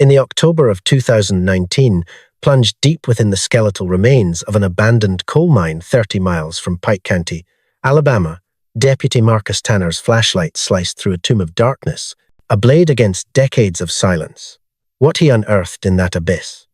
in the October of 2019 plunged deep within the skeletal remains of an abandoned coal mine 30 miles from Pike County, Alabama. Deputy Marcus Tanner's flashlight sliced through a tomb of darkness, a blade against decades of silence. What he unearthed in that abyss?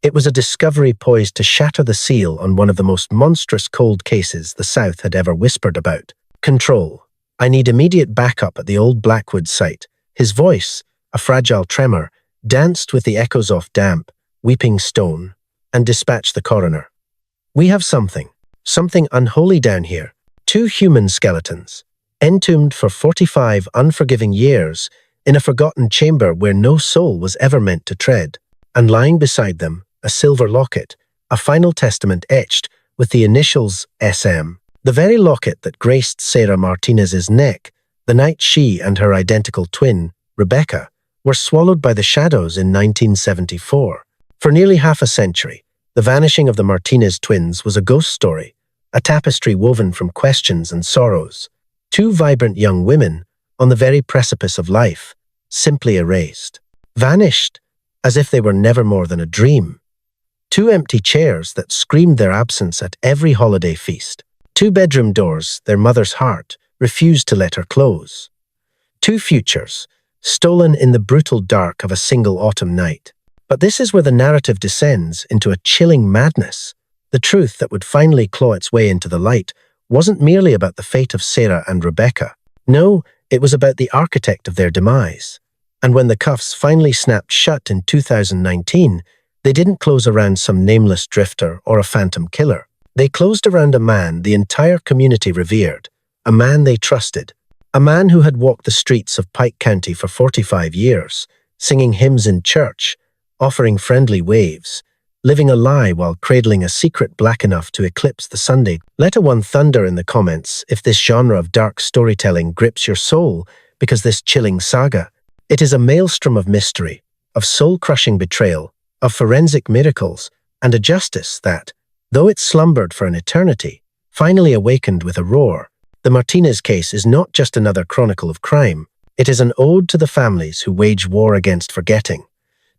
It was a discovery poised to shatter the seal on one of the most monstrous cold cases the South had ever whispered about. Control. I need immediate backup at the old Blackwood site. His voice, a fragile tremor, danced with the echoes of damp, weeping stone, and dispatched the coroner. We have something unholy down here. 2 human skeletons, entombed for 45 unforgiving years in a forgotten chamber where no soul was ever meant to tread, and lying beside them, a silver locket, a final testament etched with the initials SM, the very locket that graced Sarah Martinez's neck the night she and her identical twin, Rebecca, were swallowed by the shadows in 1974. For nearly half a century, the vanishing of the Martinez twins was a ghost story, a tapestry woven from questions and sorrows. 2 vibrant young women, on the very precipice of life, simply erased. Vanished, as if they were never more than a dream. 2 empty chairs that screamed their absence at every holiday feast. 2 bedroom doors their mother's heart refused to let her close. 2 futures, stolen in the brutal dark of a single autumn night. But this is where the narrative descends into a chilling madness. The truth that would finally claw its way into the light wasn't merely about the fate of Sarah and Rebecca. No, it was about the architect of their demise. And when the cuffs finally snapped shut in 2019, they didn't close around some nameless drifter or a phantom killer. They closed around a man the entire community revered, a man they trusted, a man who had walked the streets of Pike County for 45 years, singing hymns in church, offering friendly waves, living a lie while cradling a secret black enough to eclipse the Sunday. Let a one thunder in the comments if this genre of dark storytelling grips your soul, because this chilling saga, it is a maelstrom of mystery, of soul-crushing betrayal, of forensic miracles, and a justice that, though it slumbered for an eternity, finally awakened with a roar. The Martinez case is not just another chronicle of crime. It is an ode to the families who wage war against forgetting,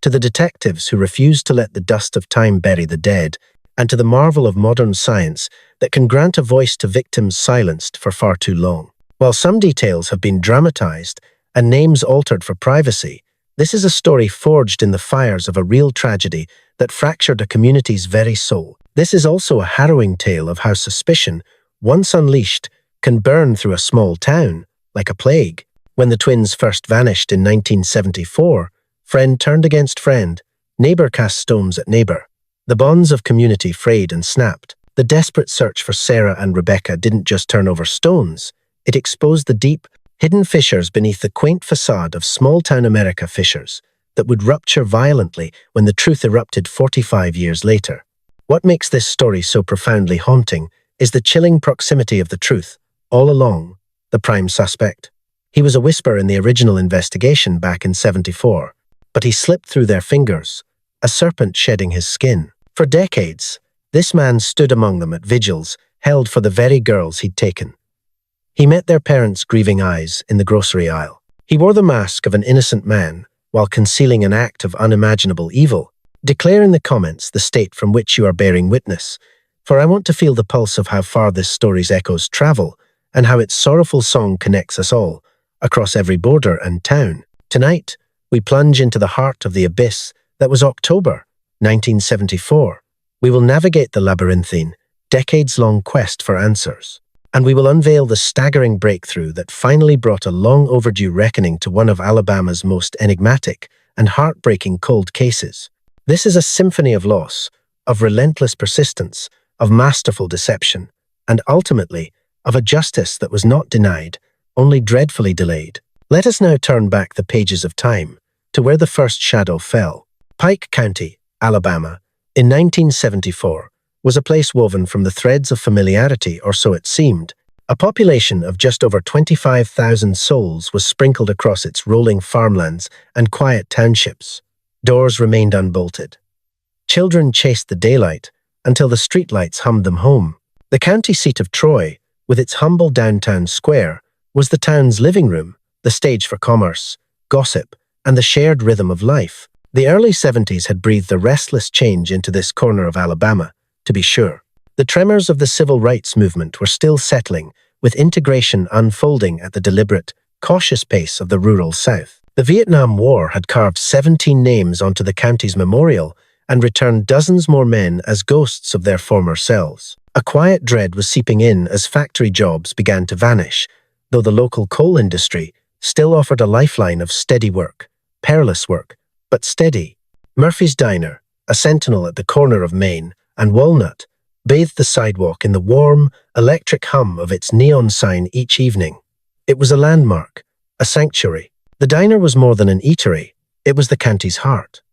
to the detectives who refuse to let the dust of time bury the dead, and to the marvel of modern science that can grant a voice to victims silenced for far too long. While some details have been dramatized and names altered for privacy, this is a story forged in the fires of a real tragedy that fractured a community's very soul. This is also a harrowing tale of how suspicion, once unleashed, can burn through a small town, like a plague. When the twins first vanished in 1974, friend turned against friend, neighbor cast stones at neighbor. The bonds of community frayed and snapped. The desperate search for Sarah and Rebecca didn't just turn over stones, it exposed the deep, hidden fissures beneath the quaint facade of small-town America fissures that would rupture violently when the truth erupted 45 years later. What makes this story so profoundly haunting is the chilling proximity of the truth, all along, the prime suspect. He was a whisper in the original investigation back in '74, but he slipped through their fingers, a serpent shedding his skin. For decades, this man stood among them at vigils held for the very girls he'd taken. He met their parents' grieving eyes in the grocery aisle. He wore the mask of an innocent man while concealing an act of unimaginable evil. Declare in the comments the state from which you are bearing witness, for I want to feel the pulse of how far this story's echoes travel and how its sorrowful song connects us all, across every border and town. Tonight, we plunge into the heart of the abyss that was October 1974. We will navigate the labyrinthine, decades-long quest for answers. And we will unveil the staggering breakthrough that finally brought a long-overdue reckoning to one of Alabama's most enigmatic and heartbreaking cold cases. This is a symphony of loss, of relentless persistence, of masterful deception, and ultimately, of a justice that was not denied, only dreadfully delayed. Let us now turn back the pages of time to where the first shadow fell. Pike County, Alabama, in 1974, was a place woven from the threads of familiarity, or so it seemed. A population of just over 25,000 souls was sprinkled across its rolling farmlands and quiet townships. Doors remained unbolted. Children chased the daylight until the streetlights hummed them home. The county seat of Troy, with its humble downtown square, was the town's living room, the stage for commerce, gossip, and the shared rhythm of life. The early 70s had breathed a restless change into this corner of Alabama, to be sure. The tremors of the civil rights movement were still settling, with integration unfolding at the deliberate, cautious pace of the rural South. The Vietnam War had carved 17 names onto the county's memorial and returned dozens more men as ghosts of their former selves. A quiet dread was seeping in as factory jobs began to vanish, though the local coal industry still offered a lifeline of steady work, perilous work, but steady. Murphy's Diner, a sentinel at the corner of Main and Walnut, bathed the sidewalk in the warm, electric hum of its neon sign each evening. It was a landmark, a sanctuary. The diner was more than an eatery, it was the county's heart.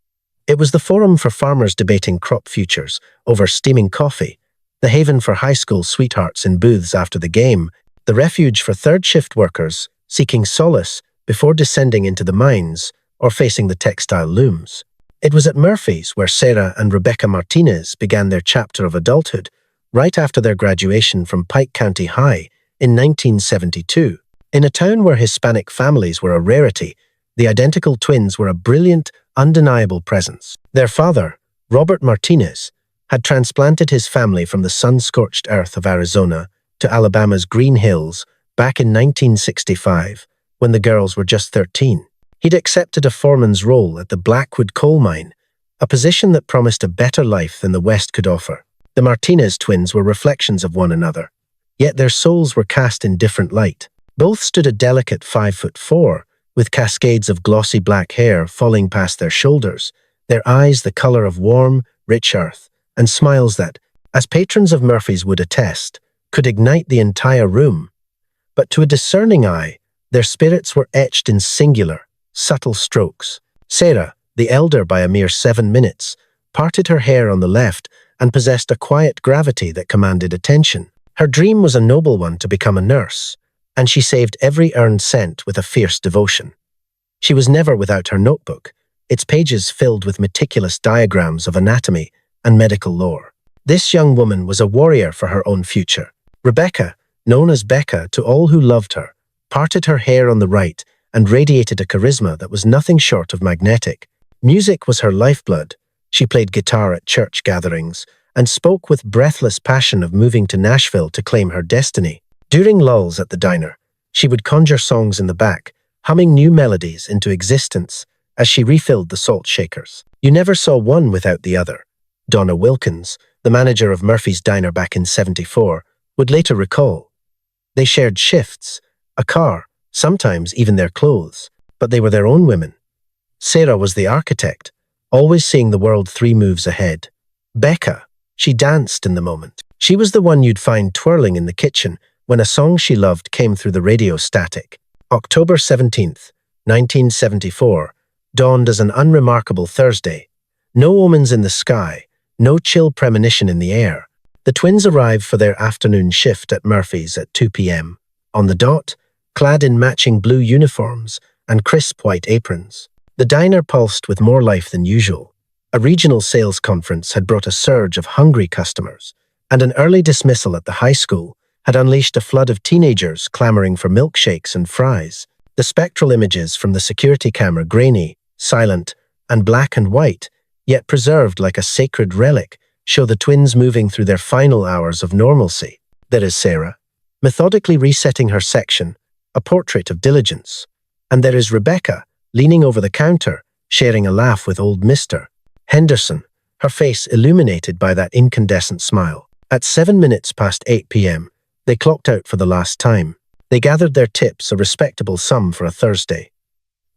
It was the forum for farmers debating crop futures over steaming coffee, the haven for high school sweethearts in booths after the game, the refuge for third-shift workers seeking solace before descending into the mines or facing the textile looms. It was at Murphy's where Sarah and Rebecca Martinez began their chapter of adulthood, right after their graduation from Pike County High in 1972. In a town where Hispanic families were a rarity, the identical twins were a brilliant, undeniable presence. Their father, Robert Martinez, had transplanted his family from the sun-scorched earth of Arizona to Alabama's green hills back in 1965, when the girls were just 13. He'd accepted a foreman's role at the Blackwood coal mine, a position that promised a better life than the West could offer. The Martinez twins were reflections of one another, yet their souls were cast in different light. Both stood a delicate 5'4", with cascades of glossy black hair falling past their shoulders, their eyes the color of warm, rich earth, and smiles that, as patrons of Murphy's would attest, could ignite the entire room. But to a discerning eye, their spirits were etched in singular, subtle strokes. Sarah, the elder by a mere 7 minutes, parted her hair on the left and possessed a quiet gravity that commanded attention. Her dream was a noble one to become a nurse, and she saved every earned cent with a fierce devotion. She was never without her notebook, its pages filled with meticulous diagrams of anatomy and medical lore. This young woman was a warrior for her own future. Rebecca, known as Becca to all who loved her, parted her hair on the right and radiated a charisma that was nothing short of magnetic. Music was her lifeblood. She played guitar at church gatherings and spoke with breathless passion of moving to Nashville to claim her destiny. During lulls at the diner, she would conjure songs in the back, humming new melodies into existence as she refilled the salt shakers. You never saw one without the other. Donna Wilkins, the manager of Murphy's Diner back in '74, would later recall. They shared shifts, a car, sometimes even their clothes, but they were their own women. Sarah was the architect, always seeing the world 3 moves ahead. Becca, she danced in the moment. She was the one you'd find twirling in the kitchen when a song she loved came through the radio static. October 17th, 1974, dawned as an unremarkable Thursday. No omens in the sky, no chill premonition in the air. The twins arrived for their afternoon shift at Murphy's at 2 p.m. On the dot, clad in matching blue uniforms and crisp white aprons. The diner pulsed with more life than usual. A regional sales conference had brought a surge of hungry customers, and an early dismissal at the high school had unleashed a flood of teenagers clamoring for milkshakes and fries. The spectral images from the security camera, grainy, silent, and black and white, yet preserved like a sacred relic, show the twins moving through their final hours of normalcy. There is Sarah, methodically resetting her section, a portrait of diligence. And there is Rebecca, leaning over the counter, sharing a laugh with old Mr. Henderson, her face illuminated by that incandescent smile. At 7 minutes past 8 p.m., they clocked out for the last time. They gathered their tips, a respectable sum for a Thursday.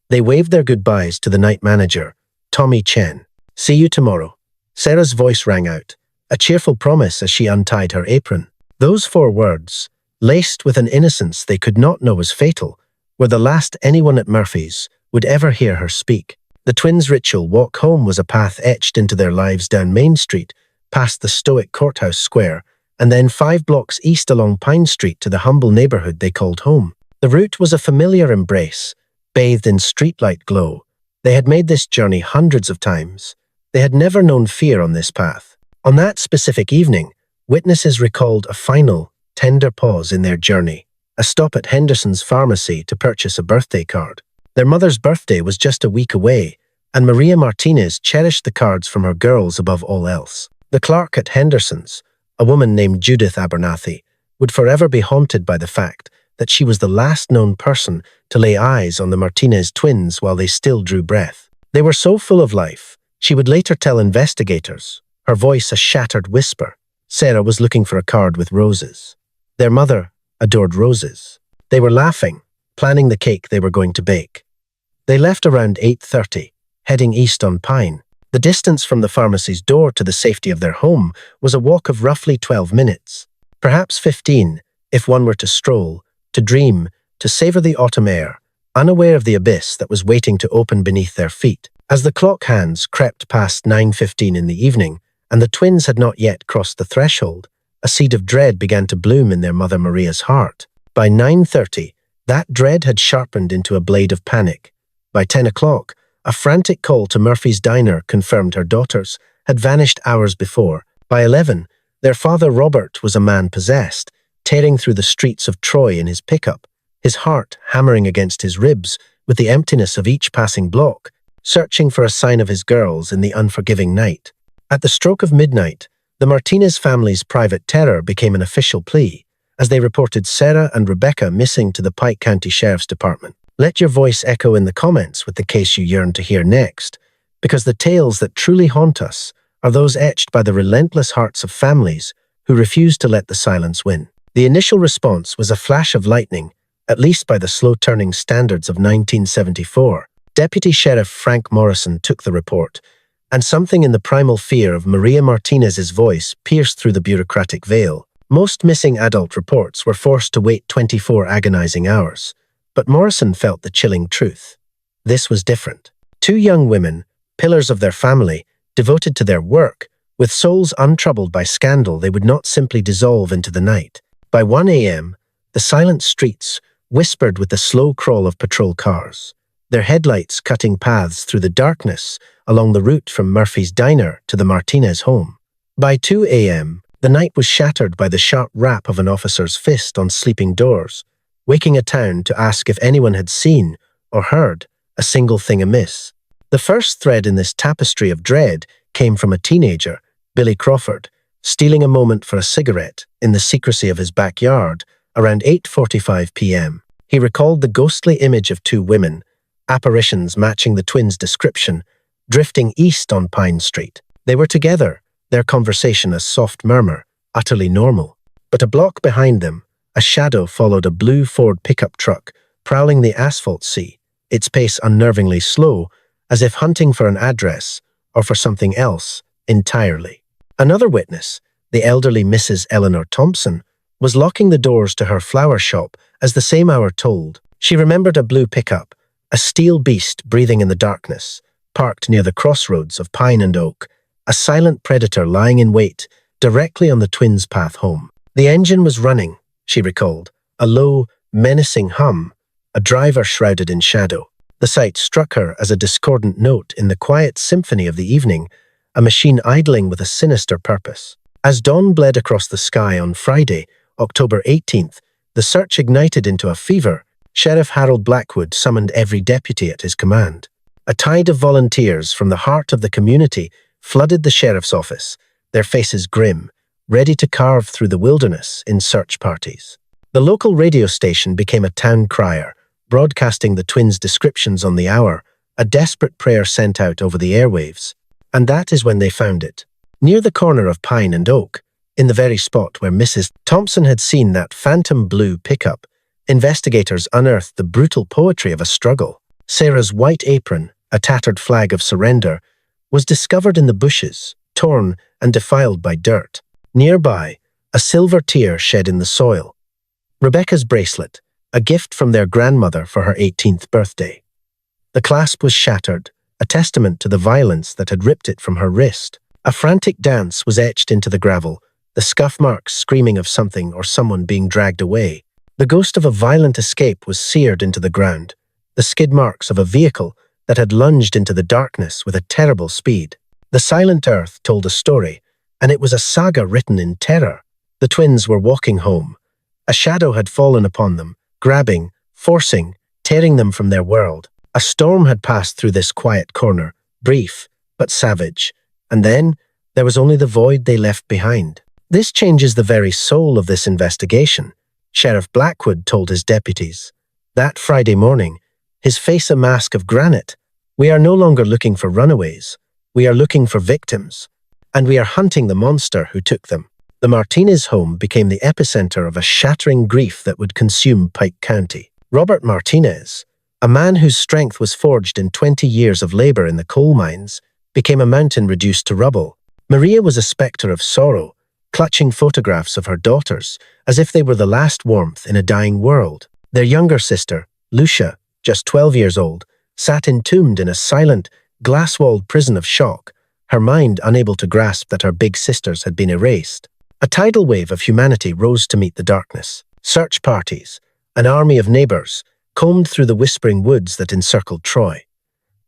They waved their goodbyes to the night manager, Tommy Chen. "See you tomorrow." Sarah's voice rang out, a cheerful promise as she untied her apron. Those 4 words, laced with an innocence they could not know was fatal, were the last anyone at Murphy's would ever hear her speak. The twins' ritual walk home was a path etched into their lives down Main Street, past the stoic courthouse square, and then 5 blocks east along Pine Street to the humble neighborhood they called home. The route was a familiar embrace, bathed in streetlight glow. They had made this journey hundreds of times. They had never known fear on this path. On that specific evening, witnesses recalled a final, tender pause in their journey, a stop at Henderson's pharmacy to purchase a birthday card. Their mother's birthday was just a week away, and Maria Martinez cherished the cards from her girls above all else. The clerk at Henderson's, a woman named Judith Abernathy, would forever be haunted by the fact that she was the last known person to lay eyes on the Martinez twins while they still drew breath. They were so full of life, she would later tell investigators, her voice a shattered whisper, Sarah was looking for a card with roses. Their mother adored roses. They were laughing, planning the cake they were going to bake. They left around 8:30, heading east on Pine. The distance from the pharmacy's door to the safety of their home was a walk of roughly 12 minutes, perhaps 15, if one were to stroll, to dream, to savor the autumn air, unaware of the abyss that was waiting to open beneath their feet. As the clock hands crept past 9:15 in the evening, and the twins had not yet crossed the threshold, a seed of dread began to bloom in their mother Maria's heart. By 9:30, that dread had sharpened into a blade of panic. By 10 o'clock, a frantic call to Murphy's Diner confirmed her daughters had vanished hours before. By 11, their father Robert was a man possessed, tearing through the streets of Troy in his pickup, his heart hammering against his ribs with the emptiness of each passing block, searching for a sign of his girls in the unforgiving night. At the stroke of midnight, the Martinez family's private terror became an official plea, as they reported Sarah and Rebecca missing to the Pike County Sheriff's Department. Let your voice echo in the comments with the case you yearn to hear next, because the tales that truly haunt us are those etched by the relentless hearts of families who refuse to let the silence win. The initial response was a flash of lightning, at least by the slow-turning standards of 1974. Deputy Sheriff Frank Morrison took the report, and something in the primal fear of Maria Martinez's voice pierced through the bureaucratic veil. Most missing adult reports were forced to wait 24 agonizing hours, but Morrison felt the chilling truth. This was different. Two young women, pillars of their family, devoted to their work, with souls untroubled by scandal they would not simply dissolve into the night. By 1 a.m., the silent streets whispered with the slow crawl of patrol cars, their headlights cutting paths through the darkness along the route from Murphy's Diner to the Martinez home. By 2 a.m., the night was shattered by the sharp rap of an officer's fist on sleeping doors, waking a town to ask if anyone had seen or heard a single thing amiss. The first thread in this tapestry of dread came from a teenager, Billy Crawford, stealing a moment for a cigarette in the secrecy of his backyard around 8:45 p.m. He recalled the ghostly image of two women, apparitions matching the twins' description, drifting east on Pine Street. They were together, their conversation a soft murmur, utterly normal. But a block behind them, a shadow followed a blue Ford pickup truck, prowling the asphalt sea, its pace unnervingly slow, as if hunting for an address or for something else entirely. Another witness, the elderly Mrs. Eleanor Thompson, was locking the doors to her flower shop as the same hour told. She remembered a blue pickup, a steel beast breathing in the darkness, parked near the crossroads of Pine and Oak, a silent predator lying in wait directly on the twins' path home. The engine was running, she recalled, a low, menacing hum, a driver shrouded in shadow. The sight struck her as a discordant note in the quiet symphony of the evening, a machine idling with a sinister purpose. As dawn bled across the sky on Friday, October 18th, the search ignited into a fever. Sheriff Harold Blackwood summoned every deputy at his command. A tide of volunteers from the heart of the community flooded the sheriff's office, their faces grim, ready to carve through the wilderness in search parties. The local radio station became a town crier, broadcasting the twins' descriptions on the hour, a desperate prayer sent out over the airwaves. And that is when they found it. Near the corner of Pine and Oak, in the very spot where Mrs. Thompson had seen that phantom blue pickup, investigators unearthed the brutal poetry of a struggle. Sarah's white apron, a tattered flag of surrender, was discovered in the bushes, torn and defiled by dirt. Nearby, a silver tear shed in the soil. Rebecca's bracelet, a gift from their grandmother for her 18th birthday. The clasp was shattered, a testament to the violence that had ripped it from her wrist. A frantic dance was etched into the gravel, the scuff marks screaming of something or someone being dragged away. The ghost of a violent escape was seared into the ground, the skid marks of a vehicle that had lunged into the darkness with a terrible speed. The silent earth told a story, and it was a saga written in terror. The twins were walking home. A shadow had fallen upon them, grabbing, forcing, tearing them from their world. A storm had passed through this quiet corner, brief but savage, and then there was only the void they left behind. This changes the very soul of this investigation, Sheriff Blackwood told his deputies. That Friday morning, his face a mask of granite. We are no longer looking for runaways. We are looking for victims, and we are hunting the monster who took them. The Martinez home became the epicenter of a shattering grief that would consume Pike County. Robert Martinez, a man whose strength was forged in 20 years of labor in the coal mines, became a mountain reduced to rubble. Maria was a specter of sorrow, clutching photographs of her daughters as if they were the last warmth in a dying world. Their younger sister, Lucia, just 12 years old, sat entombed in a silent, glass-walled prison of shock, her mind unable to grasp that her big sisters had been erased. A tidal wave of humanity rose to meet the darkness. Search parties, an army of neighbors, combed through the whispering woods that encircled Troy.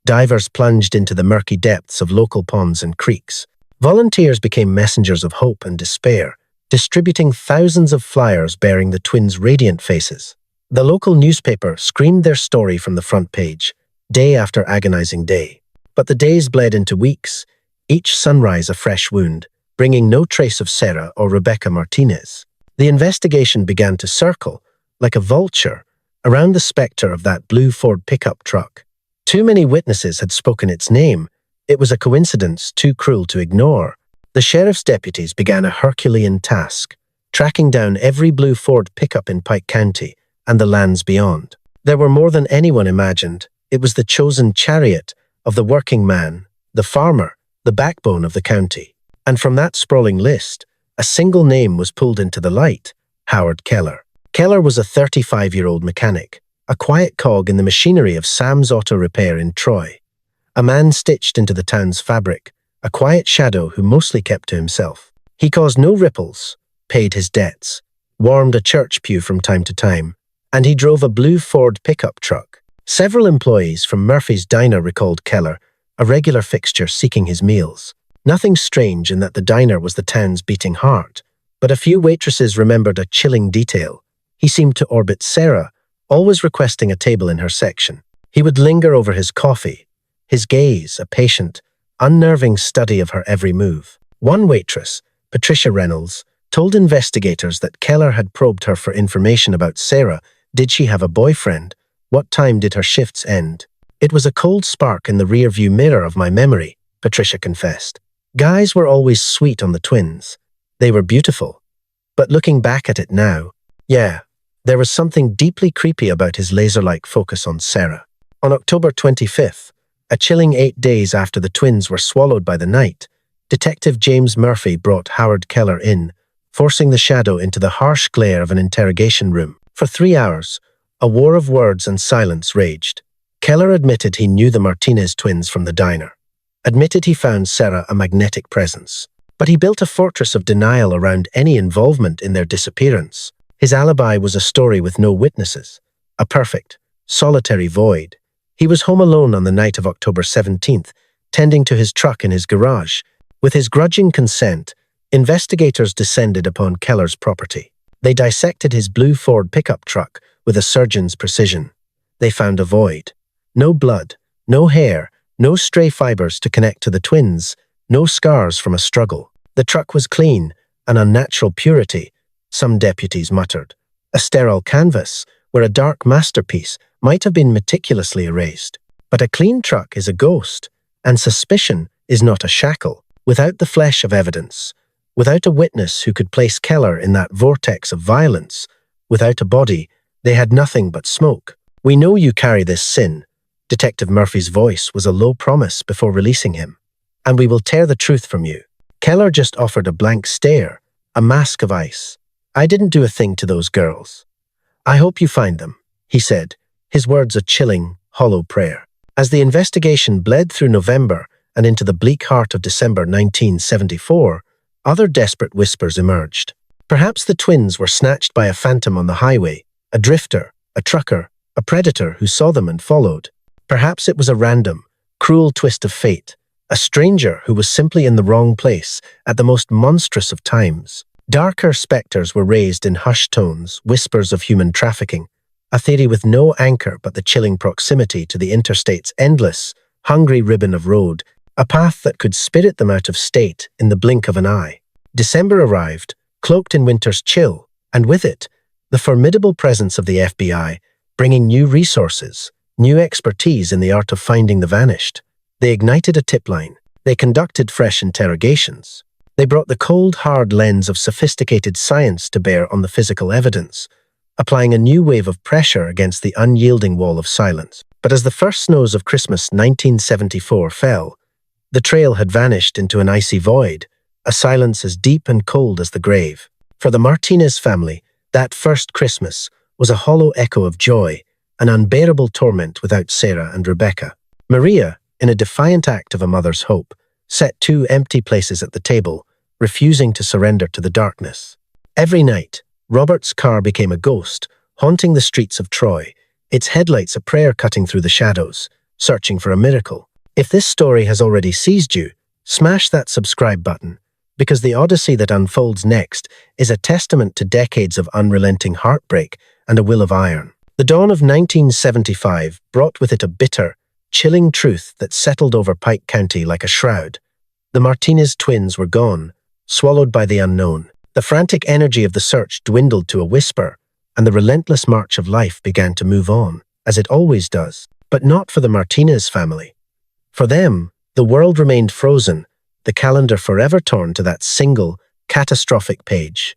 Divers plunged into the murky depths of local ponds and creeks. Volunteers became messengers of hope and despair, distributing thousands of flyers bearing the twins' radiant faces. The local newspaper screamed their story from the front page, day after agonizing day. But the days bled into weeks, each sunrise a fresh wound, bringing no trace of Sarah or Rebecca Martinez. The investigation began to circle, like a vulture, around the specter of that blue Ford pickup truck. Too many witnesses had spoken its name. It was a coincidence too cruel to ignore. The sheriff's deputies began a Herculean task, tracking down every blue Ford pickup in Pike County and the lands beyond. There were more than anyone imagined. It was the chosen chariot of the working man, the farmer, the backbone of the county. And from that sprawling list, a single name was pulled into the light: Howard Keller. Keller was a 35-year-old mechanic, a quiet cog in the machinery of Sam's Auto Repair in Troy. A man stitched into the town's fabric, a quiet shadow who mostly kept to himself. He caused no ripples, paid his debts, warmed a church pew from time to time, and he drove a blue Ford pickup truck. Several employees from Murphy's Diner recalled Keller, a regular fixture seeking his meals. Nothing strange in that the diner was the town's beating heart, but a few waitresses remembered a chilling detail. He seemed to orbit Sarah, always requesting a table in her section. He would linger over his coffee, his gaze a patient, unnerving study of her every move. One waitress, Patricia Reynolds, told investigators that Keller had probed her for information about Sarah. Did she have a boyfriend? What time did her shifts end? It was a cold spark in the rearview mirror of my memory, Patricia confessed. Guys were always sweet on the twins. They were beautiful. But looking back at it now, there was something deeply creepy about his laser-like focus on Sarah. On October 25th, a chilling 8 days after the twins were swallowed by the night, Detective James Murphy brought Howard Keller in, forcing the shadow into the harsh glare of an interrogation room. For 3 hours, a war of words and silence raged. Keller admitted he knew the Martinez twins from the diner, admitted he found Sarah a magnetic presence, but he built a fortress of denial around any involvement in their disappearance. His alibi was a story with no witnesses, a perfect, solitary void. He was home alone on the night of October 17th, tending to his truck in his garage. With his grudging consent, investigators descended upon Keller's property. They dissected his blue Ford pickup truck with a surgeon's precision. They found a void. No blood, no hair, no stray fibers to connect to the twins, no scars from a struggle. The truck was clean, an unnatural purity, some deputies muttered. A sterile canvas, where a dark masterpiece might have been meticulously erased. But a clean truck is a ghost, and suspicion is not a shackle. Without the flesh of evidence, without a witness who could place Keller in that vortex of violence, without a body, they had nothing but smoke. We know you carry this sin. Detective Murphy's voice was a low promise before releasing him. And we will tear the truth from you. Keller just offered a blank stare, a mask of ice. I didn't do a thing to those girls. I hope you find them, he said, his words a chilling, hollow prayer. As the investigation bled through November and into the bleak heart of December 1974, other desperate whispers emerged. Perhaps the twins were snatched by a phantom on the highway, a drifter, a trucker, a predator who saw them and followed. Perhaps it was a random, cruel twist of fate, a stranger who was simply in the wrong place at the most monstrous of times. Darker specters were raised in hushed tones, whispers of human trafficking, a theory with no anchor but the chilling proximity to the interstate's endless, hungry ribbon of road, a path that could spirit them out of state in the blink of an eye. December arrived, cloaked in winter's chill, and with it, the formidable presence of the FBI, bringing new resources, new expertise in the art of finding the vanished. They ignited a tip line. They conducted fresh interrogations. They brought the cold, hard lens of sophisticated science to bear on the physical evidence, applying a new wave of pressure against the unyielding wall of silence. But as the first snows of Christmas 1974 fell, the trail had vanished into an icy void, a silence as deep and cold as the grave. For the Martinez family, that first Christmas was a hollow echo of joy, an unbearable torment without Sarah and Rebecca. Maria, in a defiant act of a mother's hope, set two empty places at the table, refusing to surrender to the darkness. Every night, Robert's car became a ghost, haunting the streets of Troy, its headlights a prayer cutting through the shadows, searching for a miracle. If this story has already seized you, smash that subscribe button, because the odyssey that unfolds next is a testament to decades of unrelenting heartbreak and a will of iron. The dawn of 1975 brought with it a bitter, chilling truth that settled over Pike County like a shroud. The Martinez twins were gone, swallowed by the unknown. The frantic energy of the search dwindled to a whisper, and the relentless march of life began to move on, as it always does. But not for the Martinez family. For them, the world remained frozen, the calendar forever torn to that single, catastrophic page.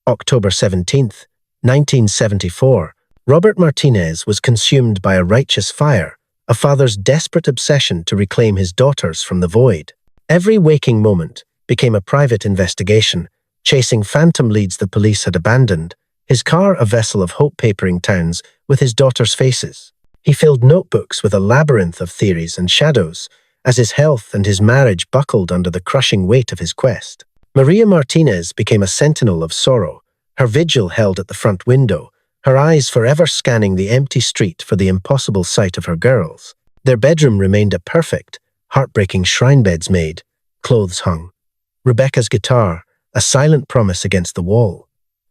October 17th, 1974, Robert Martinez was consumed by a righteous fire, a father's desperate obsession to reclaim his daughters from the void. Every waking moment became a private investigation, chasing phantom leads the police had abandoned, his car a vessel of hope papering towns with his daughters' faces. He filled notebooks with a labyrinth of theories and shadows, as his health and his marriage buckled under the crushing weight of his quest. Maria Martinez became a sentinel of sorrow, her vigil held at the front window, her eyes forever scanning the empty street for the impossible sight of her girls. Their bedroom remained a perfect, heartbreaking shrine beds made, clothes hung. Rebecca's guitar, a silent promise against the wall.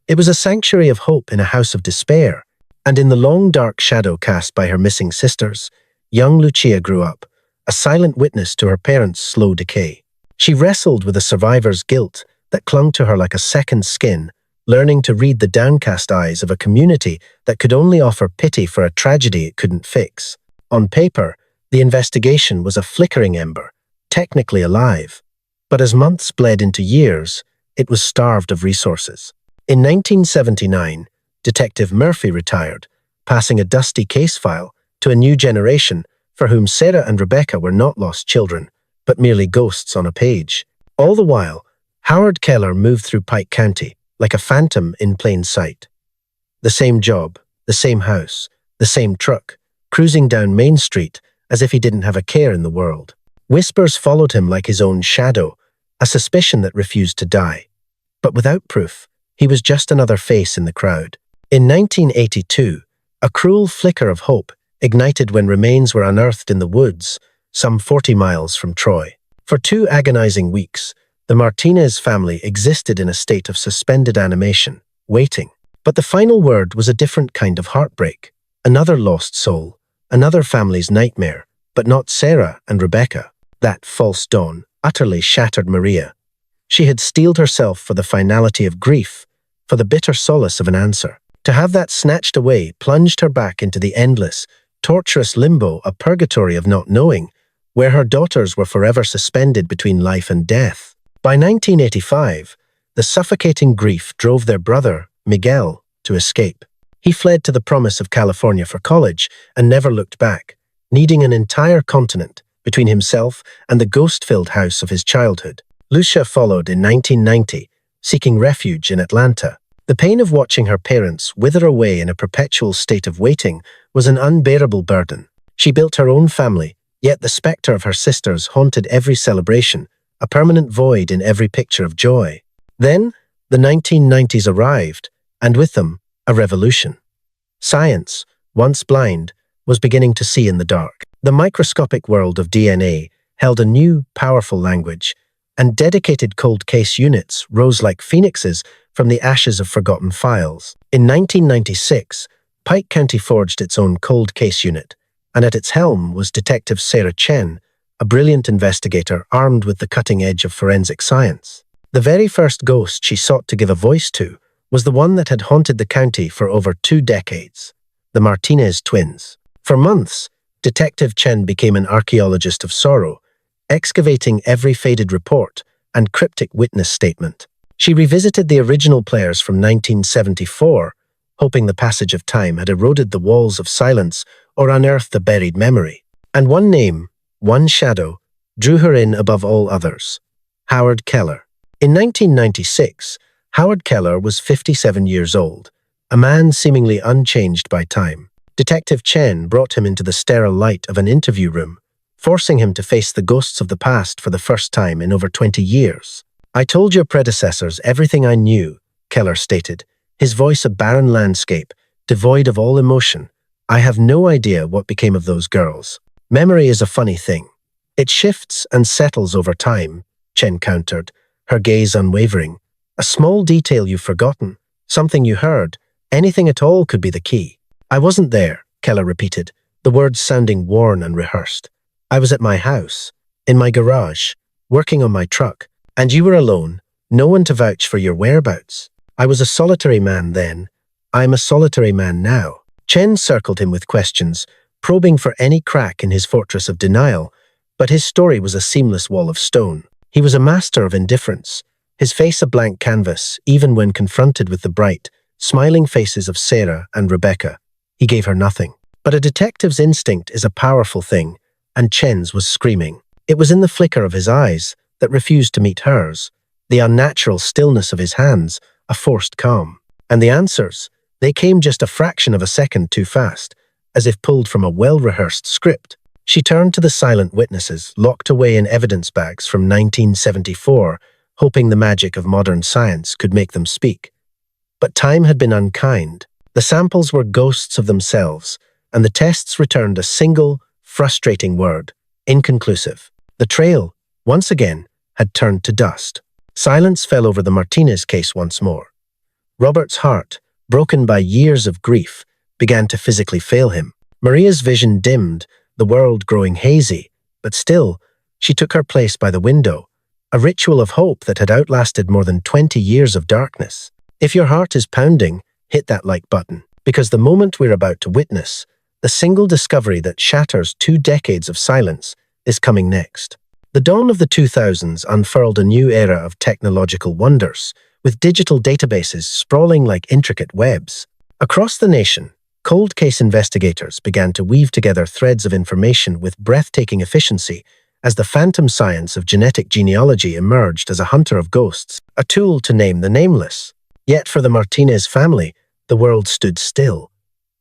It was a sanctuary of hope in a house of despair, and in the long dark shadow cast by her missing sisters, young Lucia grew up, a silent witness to her parents' slow decay. She wrestled with a survivor's guilt that clung to her like a second skin, learning to read the downcast eyes of a community that could only offer pity for a tragedy it couldn't fix. On paper, the investigation was a flickering ember, technically alive, but as months bled into years, it was starved of resources. In 1979, Detective Murphy retired, passing a dusty case file to a new generation for whom Sarah and Rebecca were not lost children, but merely ghosts on a page. All the while, Howard Keller moved through Pike County like a phantom in plain sight. The same job, the same house, the same truck, cruising down Main Street as if he didn't have a care in the world. Whispers followed him like his own shadow, a suspicion that refused to die. But without proof, he was just another face in the crowd. In 1982, a cruel flicker of hope ignited when remains were unearthed in the woods, some 40 miles from Troy. For 2 agonizing weeks, the Martinez family existed in a state of suspended animation, waiting. But the final word was a different kind of heartbreak. Another lost soul, another family's nightmare, but not Sarah and Rebecca. That false dawn utterly shattered Maria. She had steeled herself for the finality of grief, for the bitter solace of an answer. To have that snatched away plunged her back into the endless, torturous limbo, a purgatory of not knowing, where her daughters were forever suspended between life and death. By 1985, the suffocating grief drove their brother, Miguel, to escape. He fled to the promise of California for college and never looked back, needing an entire continent between himself and the ghost-filled house of his childhood. Lucia followed in 1990, seeking refuge in Atlanta. The pain of watching her parents wither away in a perpetual state of waiting was an unbearable burden. She built her own family, yet the specter of her sisters haunted every celebration, a permanent void in every picture of joy. Then, the 1990s arrived, and with them, a revolution. Science, once blind, was beginning to see in the dark. The microscopic world of DNA held a new, powerful language, and dedicated cold case units rose like phoenixes from the ashes of forgotten files. In 1996, Pike County forged its own cold case unit, and at its helm was Detective Sarah Chen, a brilliant investigator armed with the cutting edge of forensic science. The very first ghost she sought to give a voice to was the one that had haunted the county for over 2 decades, the Martinez twins. For months, Detective Chen became an archaeologist of sorrow, excavating every faded report and cryptic witness statement. She revisited the original players from 1974, hoping the passage of time had eroded the walls of silence or unearthed a buried memory. And one name, one shadow, drew her in above all others: Howard Keller. In 1996, Howard Keller was 57 years old, a man seemingly unchanged by time. Detective Chen brought him into the sterile light of an interview room, forcing him to face the ghosts of the past for the first time in over 20 years. "I told your predecessors everything I knew," Keller stated, his voice a barren landscape, devoid of all emotion. "I have no idea what became of those girls." "Memory is a funny thing. It shifts and settles over time," Chen countered, her gaze unwavering. "A small detail you've forgotten, something you heard, anything at all could be the key." "I wasn't there," Keller repeated, the words sounding worn and rehearsed. "I was at my house, in my garage, working on my truck, and you were alone, no one to vouch for your whereabouts. I was a solitary man then. I'm a solitary man now." Chen circled him with questions, probing for any crack in his fortress of denial, but his story was a seamless wall of stone. He was a master of indifference, his face a blank canvas, even when confronted with the bright, smiling faces of Sarah and Rebecca. He gave her nothing. But a detective's instinct is a powerful thing, and Chen's was screaming. It was in the flicker of his eyes that refused to meet hers, the unnatural stillness of his hands, a forced calm. And the answers, they came just a fraction of a second too fast, as if pulled from a well-rehearsed script. She turned to the silent witnesses, locked away in evidence bags from 1974, hoping the magic of modern science could make them speak. But time had been unkind. The samples were ghosts of themselves, and the tests returned a single, frustrating word: inconclusive. The trail, once again, had turned to dust. Silence fell over the Martinez case once more. Robert's heart, broken by years of grief, began to physically fail him. Maria's vision dimmed, the world growing hazy, but still, she took her place by the window, a ritual of hope that had outlasted more than 20 years of darkness. If your heart is pounding, hit that like button, because the moment we're about to witness, the single discovery that shatters 2 decades of silence, is coming next. The dawn of the 2000s unfurled a new era of technological wonders, with digital databases sprawling like intricate webs. Across the nation, cold case investigators began to weave together threads of information with breathtaking efficiency as the phantom science of genetic genealogy emerged as a hunter of ghosts, a tool to name the nameless. Yet for the Martinez family, the world stood still.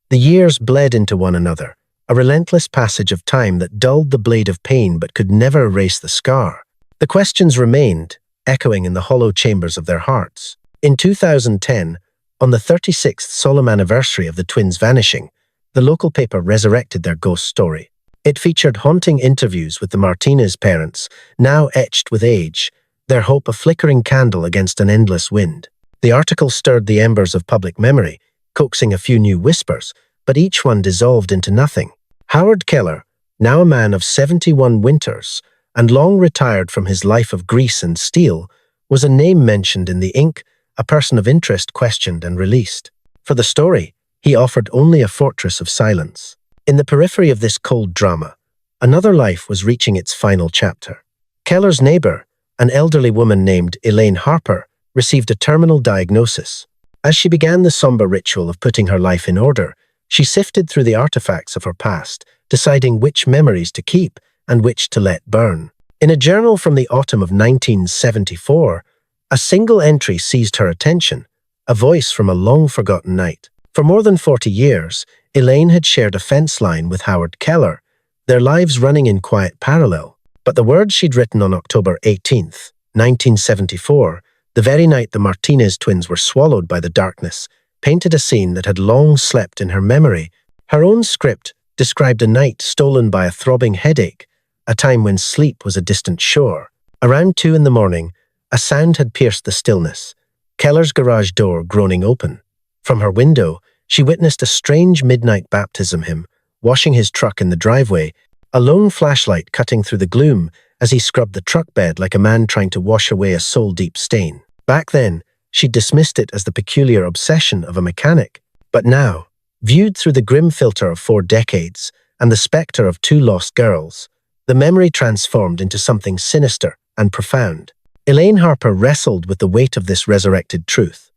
The years bled into one another, a relentless passage of time that dulled the blade of pain but could never erase the scar. The questions remained, echoing in the hollow chambers of their hearts. In 2010, on the 36th solemn anniversary of the twins' vanishing, the local paper resurrected their ghost story. It featured haunting interviews with the Martinez parents, now etched with age, their hope a flickering candle against an endless wind. The article stirred the embers of public memory, coaxing a few new whispers, but each one dissolved into nothing. Howard Keller, now a man of 71 winters, and long retired from his life of grease and steel, was a name mentioned in the ink, a person of interest questioned and released. For the story, he offered only a fortress of silence. In the periphery of this cold drama, another life was reaching its final chapter. Keller's neighbor, an elderly woman named Elaine Harper, received a terminal diagnosis. As she began the somber ritual of putting her life in order, she sifted through the artifacts of her past, deciding which memories to keep and which to let burn. In a journal from the autumn of 1974, a single entry seized her attention, a voice from a long-forgotten night. For more than 40 years, Elaine had shared a fence line with Howard Keller, their lives running in quiet parallel. But the words she'd written on October 18th, 1974, the very night the Martinez twins were swallowed by the darkness, painted a scene that had long slept in her memory. Her own script described a night stolen by a throbbing headache, a time when sleep was a distant shore. Around 2 in the morning, a sound had pierced the stillness, Keller's garage door groaning open. From her window, she witnessed a strange midnight baptism hymn, washing his truck in the driveway, a lone flashlight cutting through the gloom as he scrubbed the truck bed like a man trying to wash away a soul-deep stain. Back then, she dismissed it as the peculiar obsession of a mechanic. But now, viewed through the grim filter of 4 decades and the specter of 2 lost girls, the memory transformed into something sinister and profound. Elaine Harper wrestled with the weight of this resurrected truth.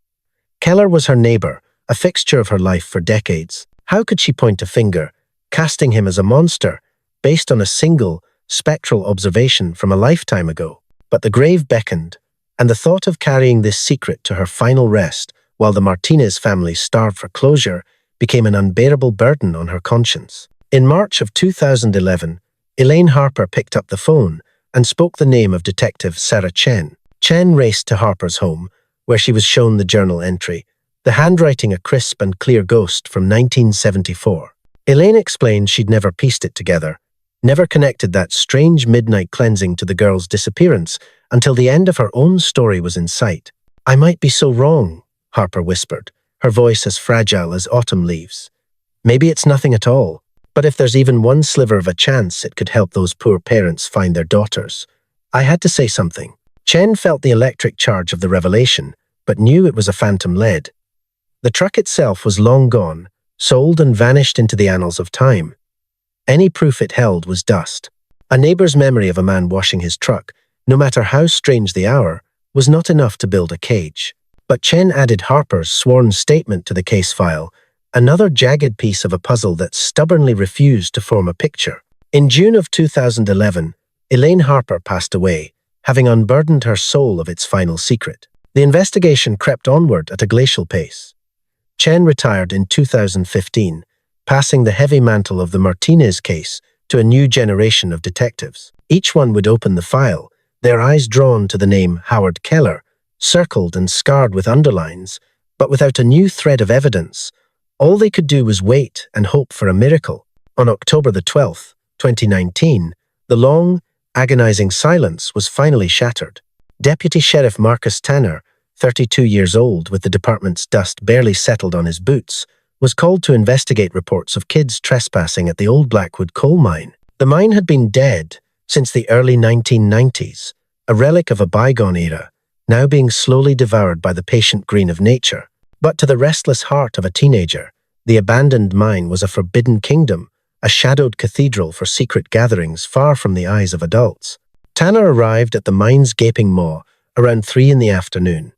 Keller was her neighbor, a fixture of her life for decades. How could she point a finger, casting him as a monster, based on a single, spectral observation from a lifetime ago? But the grave beckoned, and the thought of carrying this secret to her final rest while the Martinez family starved for closure became an unbearable burden on her conscience. In March of 2011, Elaine Harper picked up the phone and spoke the name of Detective Sarah Chen. Chen raced to Harper's home, where she was shown the journal entry, the handwriting a crisp and clear ghost from 1974. Elaine explained she'd never pieced it together, never connected that strange midnight cleansing to the girl's disappearance until the end of her own story was in sight. "I might be so wrong," Harper whispered, her voice as fragile as autumn leaves. "Maybe it's nothing at all. But if there's even one sliver of a chance it could help those poor parents find their daughters." I had to say something. Chen felt the electric charge of the revelation, but knew it was a phantom lead. The truck itself was long gone, sold and vanished into the annals of time. Any proof it held was dust. A neighbor's memory of a man washing his truck, no matter how strange the hour, was not enough to build a cage. But Chen added Harper's sworn statement to the case file, another jagged piece of a puzzle that stubbornly refused to form a picture. In June of 2011, Elaine Harper passed away, having unburdened her soul of its final secret. The investigation crept onward at a glacial pace. Chen retired in 2015, passing the heavy mantle of the Martinez case to a new generation of detectives. Each one would open the file, their eyes drawn to the name Howard Keller, circled and scarred with underlines, but without a new thread of evidence. All they could do was wait and hope for a miracle. On October the 12th, 2019, the long, agonizing silence was finally shattered. Deputy Sheriff Marcus Tanner, 32 years old with the department's dust barely settled on his boots, was called to investigate reports of kids trespassing at the old Blackwood coal mine. The mine had been dead since the early 1990s, a relic of a bygone era, now being slowly devoured by the patient green of nature. But to the restless heart of a teenager, the abandoned mine was a forbidden kingdom, a shadowed cathedral for secret gatherings far from the eyes of adults. Tanner arrived at the mine's gaping maw around 3 in the afternoon.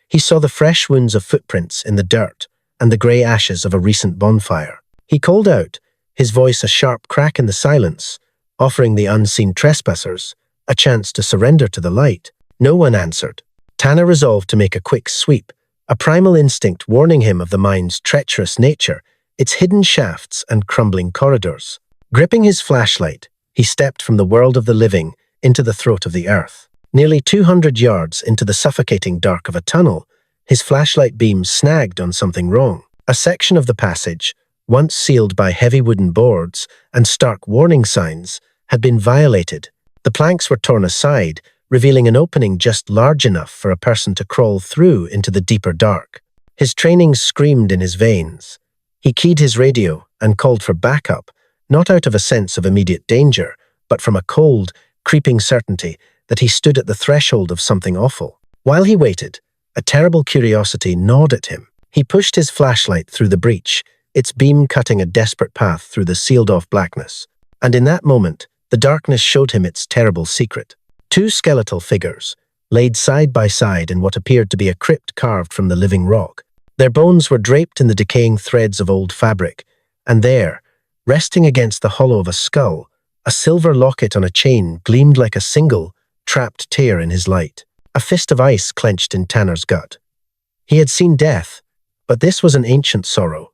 He saw the fresh wounds of footprints in the dirt and the grey ashes of a recent bonfire. He called out, his voice a sharp crack in the silence, offering the unseen trespassers a chance to surrender to the light. No one answered. Tanner resolved to make a quick sweep, a primal instinct warning him of the mine's treacherous nature, its hidden shafts and crumbling corridors. Gripping his flashlight, he stepped from the world of the living into the throat of the earth. Nearly 200 yards into the suffocating dark of a tunnel, his flashlight beam snagged on something wrong. A section of the passage, once sealed by heavy wooden boards and stark warning signs, had been violated. The planks were torn aside, revealing an opening just large enough for a person to crawl through into the deeper dark. His training screamed in his veins. He keyed his radio and called for backup, not out of a sense of immediate danger, but from a cold, creeping certainty that he stood at the threshold of something awful. While he waited, a terrible curiosity gnawed at him. He pushed his flashlight through the breach, its beam cutting a desperate path through the sealed-off blackness. And in that moment, the darkness showed him its terrible secret. 2 skeletal figures, laid side by side in what appeared to be a crypt carved from the living rock. Their bones were draped in the decaying threads of old fabric, and there, resting against the hollow of a skull, a silver locket on a chain gleamed like a single, trapped tear in his light. A fist of ice clenched in Tanner's gut. He had seen death, but this was an ancient sorrow.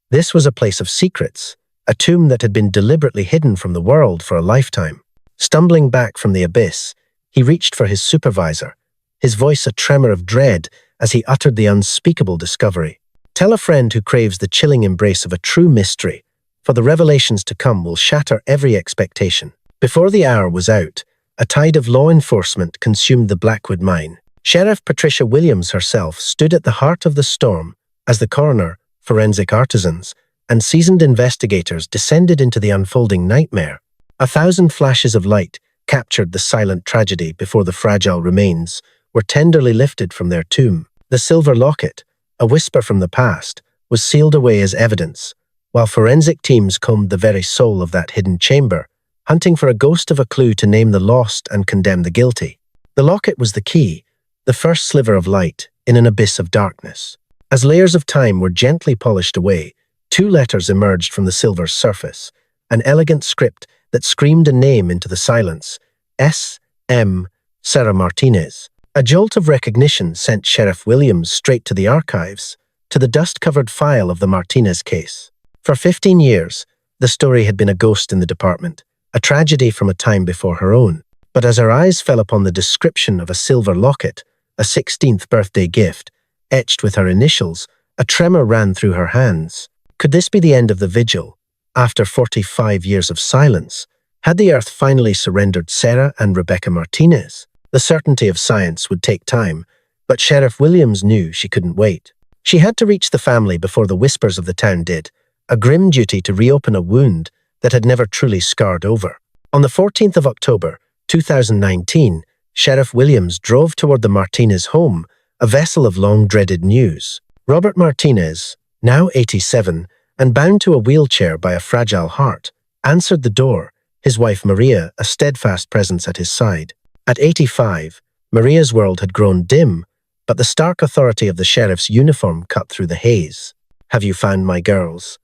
This was a place of secrets, a tomb that had been deliberately hidden from the world for a lifetime. Stumbling back from the abyss, he reached for his supervisor, his voice a tremor of dread as he uttered the unspeakable discovery. "Tell a friend who craves the chilling embrace of a true mystery, for the revelations to come will shatter every expectation." Before the hour was out, a tide of law enforcement consumed the Blackwood mine. Sheriff Patricia Williams herself stood at the heart of the storm as the coroner, forensic artisans, and seasoned investigators descended into the unfolding nightmare. 1,000 flashes of light captured the silent tragedy before the fragile remains were tenderly lifted from their tomb. The silver locket, a whisper from the past, was sealed away as evidence, while forensic teams combed the very soul of that hidden chamber, hunting for a ghost of a clue to name the lost and condemn the guilty. The locket was the key, the first sliver of light in an abyss of darkness. As layers of time were gently polished away, 2 letters emerged from the silver's surface, an elegant script that screamed a name into the silence: S.M. Sarah Martinez. A jolt of recognition sent Sheriff Williams straight to the archives, to the dust-covered file of the Martinez case. For 15 years, the story had been a ghost in the department, a tragedy from a time before her own. But as her eyes fell upon the description of a silver locket, a 16th birthday gift, etched with her initials, a tremor ran through her hands. Could this be the end of the vigil? After 45 years of silence, had the earth finally surrendered Sarah and Rebecca Martinez? The certainty of science would take time, but Sheriff Williams knew she couldn't wait. She had to reach the family before the whispers of the town did, a grim duty to reopen a wound that had never truly scarred over. On the 14th of October, 2019, Sheriff Williams drove toward the Martinez home, a vessel of long-dreaded news. Robert Martinez, now 87, and bound to a wheelchair by a fragile heart, answered the door, his wife Maria a steadfast presence at his side. At 85, Maria's world had grown dim, but the stark authority of the sheriff's uniform cut through the haze. "Have you found my girls?"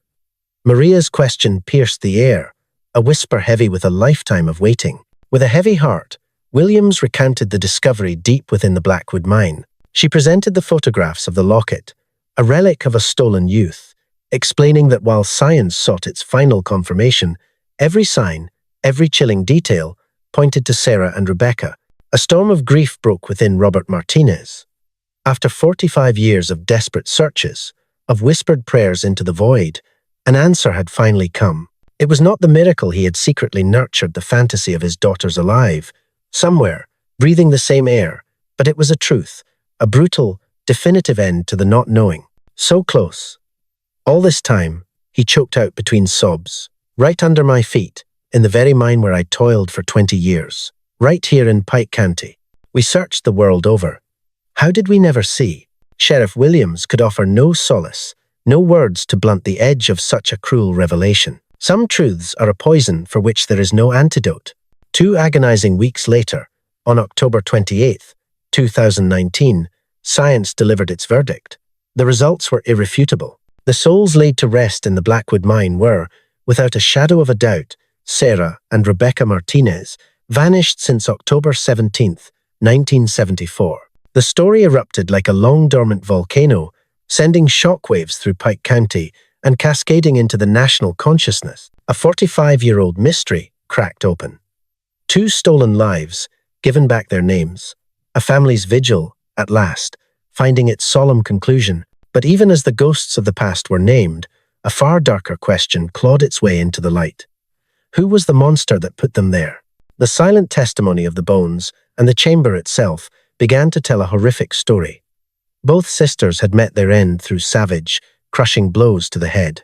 Maria's question pierced the air, a whisper heavy with a lifetime of waiting. With a heavy heart, Williams recounted the discovery deep within the Blackwood mine. She presented the photographs of the locket, a relic of a stolen youth, explaining that while science sought its final confirmation, every sign, every chilling detail, pointed to Sarah and Rebecca. A storm of grief broke within Robert Martinez. After 45 years of desperate searches, of whispered prayers into the void, an answer had finally come. It was not the miracle he had secretly nurtured, the fantasy of his daughters alive, somewhere, breathing the same air, but it was a truth, a brutal, definitive end to the not knowing. So close. All this time, he choked out between sobs. Right under my feet, in the very mine where I toiled for 20 years. Right here in Pike County. We searched the world over. How did we never see? Sheriff Williams could offer no solace, no words to blunt the edge of such a cruel revelation. Some truths are a poison for which there is no antidote. 2 agonizing weeks later, on October 28, 2019, science delivered its verdict. The results were irrefutable. The souls laid to rest in the Blackwood mine were, without a shadow of a doubt, Sarah and Rebecca Martinez, vanished since October 17, 1974. The story erupted like a long-dormant volcano, sending shockwaves through Pike County and cascading into the national consciousness. A 45-year-old mystery cracked open. 2 stolen lives, given back their names. A family's vigil, at last, finding its solemn conclusion. But even as the ghosts of the past were named, a far darker question clawed its way into the light. Who was the monster that put them there? The silent testimony of the bones and the chamber itself began to tell a horrific story. Both sisters had met their end through savage, crushing blows to the head.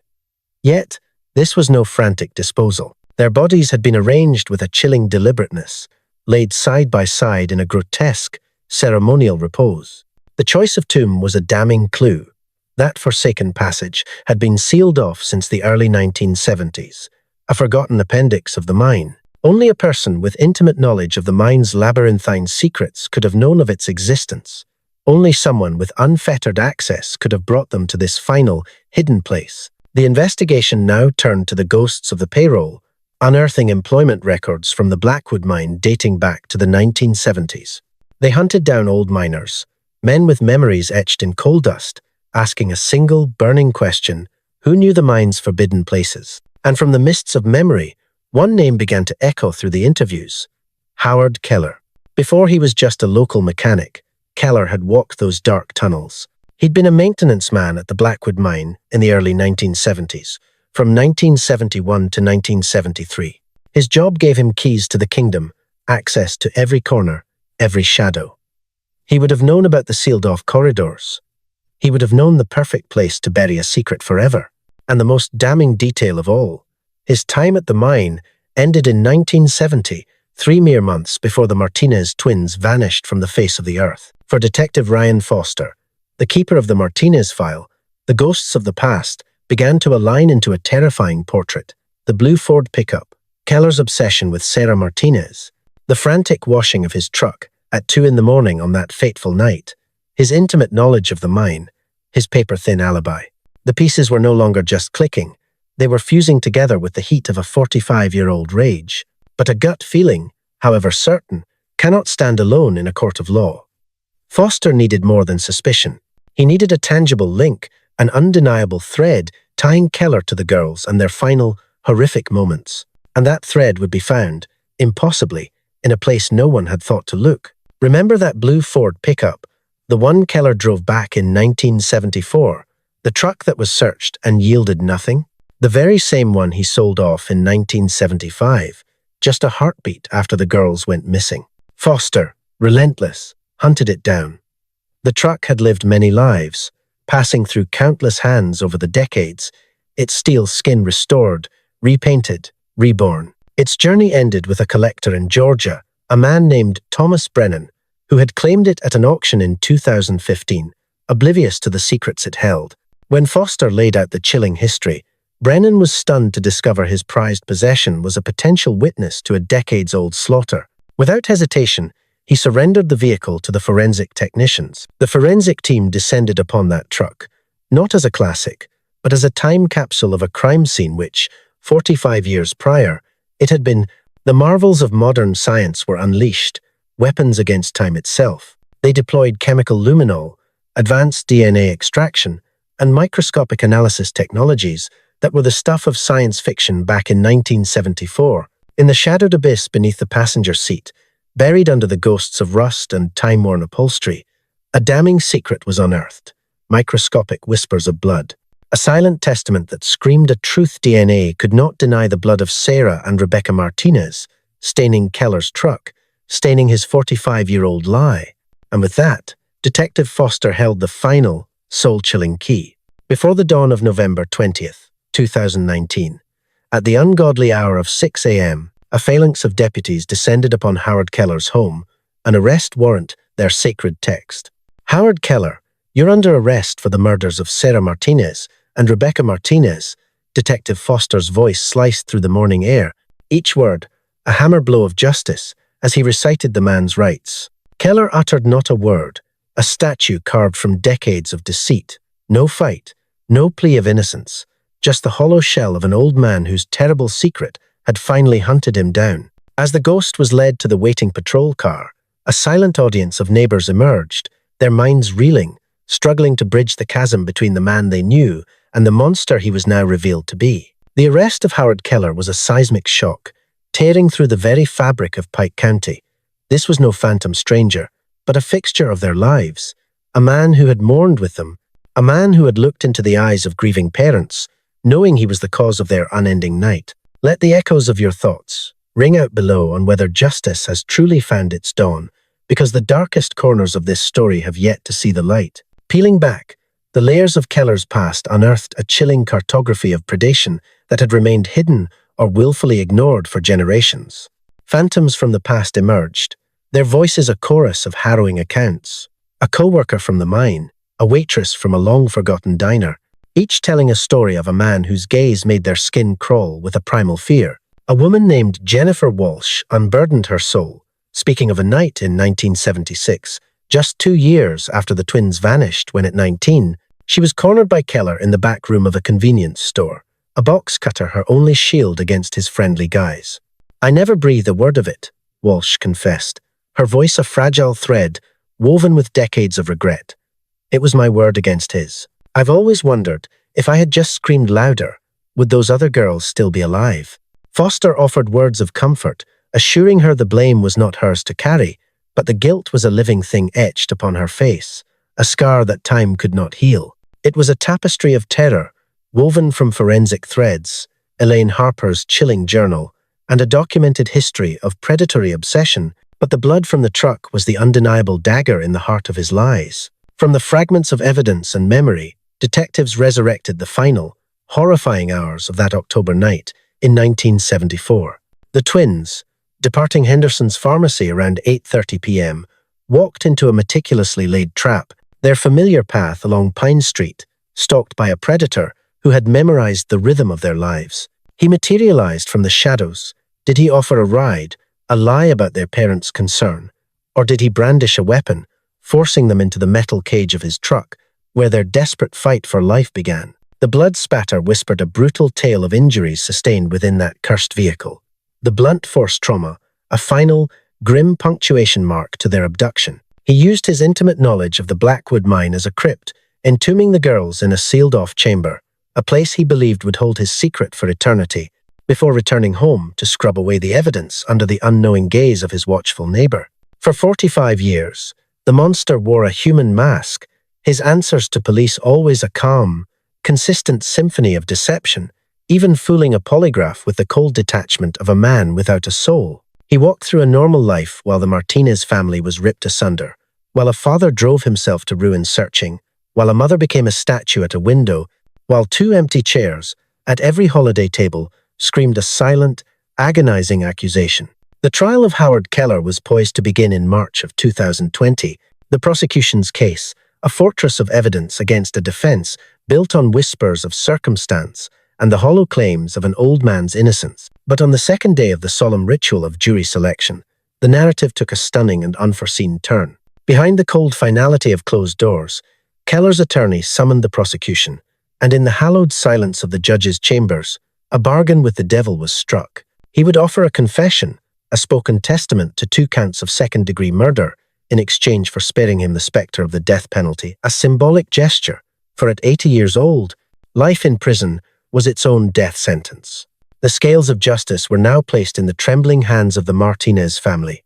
Yet, this was no frantic disposal. Their bodies had been arranged with a chilling deliberateness, laid side by side in a grotesque, ceremonial repose. The choice of tomb was a damning clue. That forsaken passage had been sealed off since the early 1970s, a forgotten appendix of the mine. Only a person with intimate knowledge of the mine's labyrinthine secrets could have known of its existence. Only someone with unfettered access could have brought them to this final, hidden place. The investigation now turned to the ghosts of the payroll, unearthing employment records from the Blackwood mine dating back to the 1970s. They hunted down old miners, men with memories etched in coal dust, asking a single, burning question: who knew the mine's forbidden places? And from the mists of memory, one name began to echo through the interviews: Howard Keller. Before he was just a local mechanic, Keller had walked those dark tunnels. He'd been a maintenance man at the Blackwood mine in the early 1970s, from 1971 to 1973. His job gave him keys to the kingdom, access to every corner, every shadow. He would have known about the sealed-off corridors. He would have known the perfect place to bury a secret forever. And the most damning detail of all, his time at the mine ended in 1970, 3 mere months before the Martinez twins vanished from the face of the earth. For Detective Ryan Foster, the keeper of the Martinez file, the ghosts of the past began to align into a terrifying portrait. The blue Ford pickup, Keller's obsession with Sarah Martinez, the frantic washing of his truck at 2 in the morning on that fateful night, his intimate knowledge of the mine, his paper-thin alibi. The pieces were no longer just clicking. They were fusing together with the heat of a 45-year-old rage. But a gut feeling, however certain, cannot stand alone in a court of law. Foster needed more than suspicion. He needed a tangible link, an undeniable thread tying Keller to the girls and their final, horrific moments. And that thread would be found, impossibly, in a place no one had thought to look. Remember that blue Ford pickup, the one Keller drove back in 1974, the truck that was searched and yielded nothing? The very same one he sold off in 1975, just a heartbeat after the girls went missing. Foster, relentless, hunted it down. The truck had lived many lives, passing through countless hands over the decades, its steel skin restored, repainted, reborn. Its journey ended with a collector in Georgia, a man named Thomas Brennan, who had claimed it at an auction in 2015, oblivious to the secrets it held. When Foster laid out the chilling history, Brennan was stunned to discover his prized possession was a potential witness to a decades-old slaughter. Without hesitation, he surrendered the vehicle to the forensic technicians. The forensic team descended upon that truck, not as a classic, but as a time capsule of a crime scene which, 45 years prior, it had been. The marvels of modern science were unleashed, weapons against time itself. They deployed chemical luminol, advanced DNA extraction, and microscopic analysis technologies that were the stuff of science fiction back in 1974. In the shadowed abyss beneath the passenger seat, buried under the ghosts of rust and time-worn upholstery, a damning secret was unearthed, microscopic whispers of blood. A silent testament that screamed a truth DNA could not deny the blood of Sarah and Rebecca Martinez, staining Keller's truck, staining his 45-year-old lie. And with that, Detective Foster held the final, soul-chilling key. Before the dawn of November 20th, 2019, at the ungodly hour of 6 a.m., a phalanx of deputies descended upon Howard Keller's home, an arrest warrant, their sacred text. Howard Keller, you're under arrest for the murders of Sarah Martinez and Rebecca Martinez. Detective Foster's voice sliced through the morning air, each word a hammer blow of justice as he recited the man's rights. Keller uttered not a word, a statue carved from decades of deceit. No fight, no plea of innocence, just the hollow shell of an old man whose terrible secret had finally hunted him down. As the ghost was led to the waiting patrol car, a silent audience of neighbors emerged, their minds reeling, struggling to bridge the chasm between the man they knew and the monster he was now revealed to be. The arrest of Howard Keller was a seismic shock, tearing through the very fabric of Pike County. This was no phantom stranger, but a fixture of their lives, a man who had mourned with them, a man who had looked into the eyes of grieving parents, knowing he was the cause of their unending night. Let the echoes of your thoughts ring out below on whether justice has truly found its dawn, because the darkest corners of this story have yet to see the light. Peeling back, the layers of Keller's past unearthed a chilling cartography of predation that had remained hidden or willfully ignored for generations. Phantoms from the past emerged, their voices a chorus of harrowing accounts. A co-worker from the mine, a waitress from a long-forgotten diner, each telling a story of a man whose gaze made their skin crawl with a primal fear. A woman named Jennifer Walsh unburdened her soul, speaking of a night in 1976, just 2 years after the twins vanished when at 19, she was cornered by Keller in the back room of a convenience store, a box cutter her only shield against his friendly guise. I never breathe a word of it, Walsh confessed, her voice a fragile thread woven with decades of regret. It was my word against his. I've always wondered, if I had just screamed louder, would those other girls still be alive? Foster offered words of comfort, assuring her the blame was not hers to carry, but the guilt was a living thing etched upon her face, a scar that time could not heal. It was a tapestry of terror, woven from forensic threads, Elaine Harper's chilling journal, and a documented history of predatory obsession, but the blood from the truck was the undeniable dagger in the heart of his lies. From the fragments of evidence and memory, detectives resurrected the final, horrifying hours of that October night in 1974. The twins, departing Henderson's pharmacy around 8:30 p.m., walked into a meticulously laid trap, their familiar path along Pine Street, stalked by a predator who had memorized the rhythm of their lives. He materialized from the shadows. Did he offer a ride, a lie about their parents' concern, or did he brandish a weapon, forcing them into the metal cage of his truck, where their desperate fight for life began? The blood spatter whispered a brutal tale of injuries sustained within that cursed vehicle. The blunt force trauma, a final, grim punctuation mark to their abduction. He used his intimate knowledge of the Blackwood mine as a crypt, entombing the girls in a sealed-off chamber, a place he believed would hold his secret for eternity, before returning home to scrub away the evidence under the unknowing gaze of his watchful neighbor. For 45 years, the monster wore a human mask, his answers to police always a calm, consistent symphony of deception, even fooling a polygraph with the cold detachment of a man without a soul. He walked through a normal life while the Martinez family was ripped asunder, while a father drove himself to ruin searching, while a mother became a statue at a window, while two empty chairs, at every holiday table, screamed a silent, agonizing accusation. The trial of Howard Keller was poised to begin in March of 2020, the prosecution's case, a fortress of evidence against a defense built on whispers of circumstance and the hollow claims of an old man's innocence. But on the second day of the solemn ritual of jury selection, the narrative took a stunning and unforeseen turn. Behind the cold finality of closed doors, Keller's attorney summoned the prosecution, and in the hallowed silence of the judge's chambers, a bargain with the devil was struck. He would offer a confession, a spoken testament to 2 counts of second-degree murder, in exchange for sparing him the specter of the death penalty, a symbolic gesture, for at 80 years old, life in prison was its own death sentence. The scales of justice were now placed in the trembling hands of the Martinez family.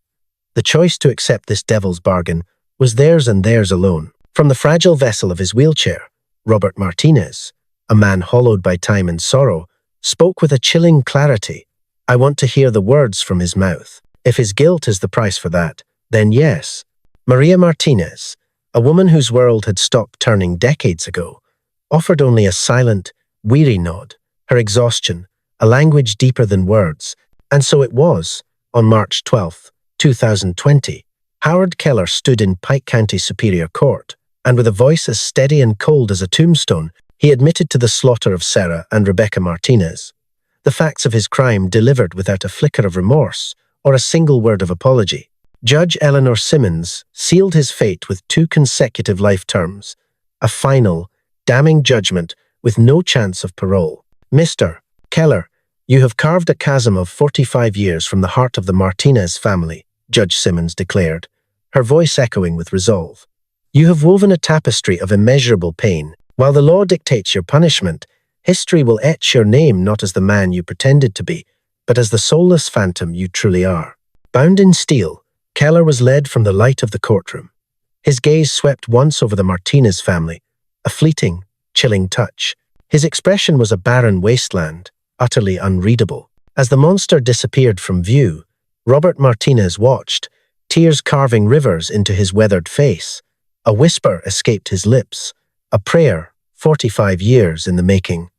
The choice to accept this devil's bargain was theirs and theirs alone. From the fragile vessel of his wheelchair, Robert Martinez, a man hollowed by time and sorrow, spoke with a chilling clarity. I want to hear the words from his mouth. If his guilt is the price for that, then yes. Maria Martinez, a woman whose world had stopped turning decades ago, offered only a silent, weary nod, her exhaustion, a language deeper than words. And so it was, on March 12, 2020, Howard Keller stood in Pike County Superior Court, and with a voice as steady and cold as a tombstone, he admitted to the slaughter of Sarah and Rebecca Martinez. The facts of his crime delivered without a flicker of remorse or a single word of apology. Judge Eleanor Simmons sealed his fate with 2 consecutive life terms, a final, damning judgment with no chance of parole. Mr. Keller, you have carved a chasm of 45 years from the heart of the Martinez family, Judge Simmons declared, her voice echoing with resolve. You have woven a tapestry of immeasurable pain. While the law dictates your punishment, history will etch your name not as the man you pretended to be, but as the soulless phantom you truly are. Bound in steel, Keller was led from the light of the courtroom. His gaze swept once over the Martinez family, a fleeting, chilling touch. His expression was a barren wasteland, utterly unreadable. As the monster disappeared from view, Robert Martinez watched, tears carving rivers into his weathered face. A whisper escaped his lips, a prayer, 45 years in the making.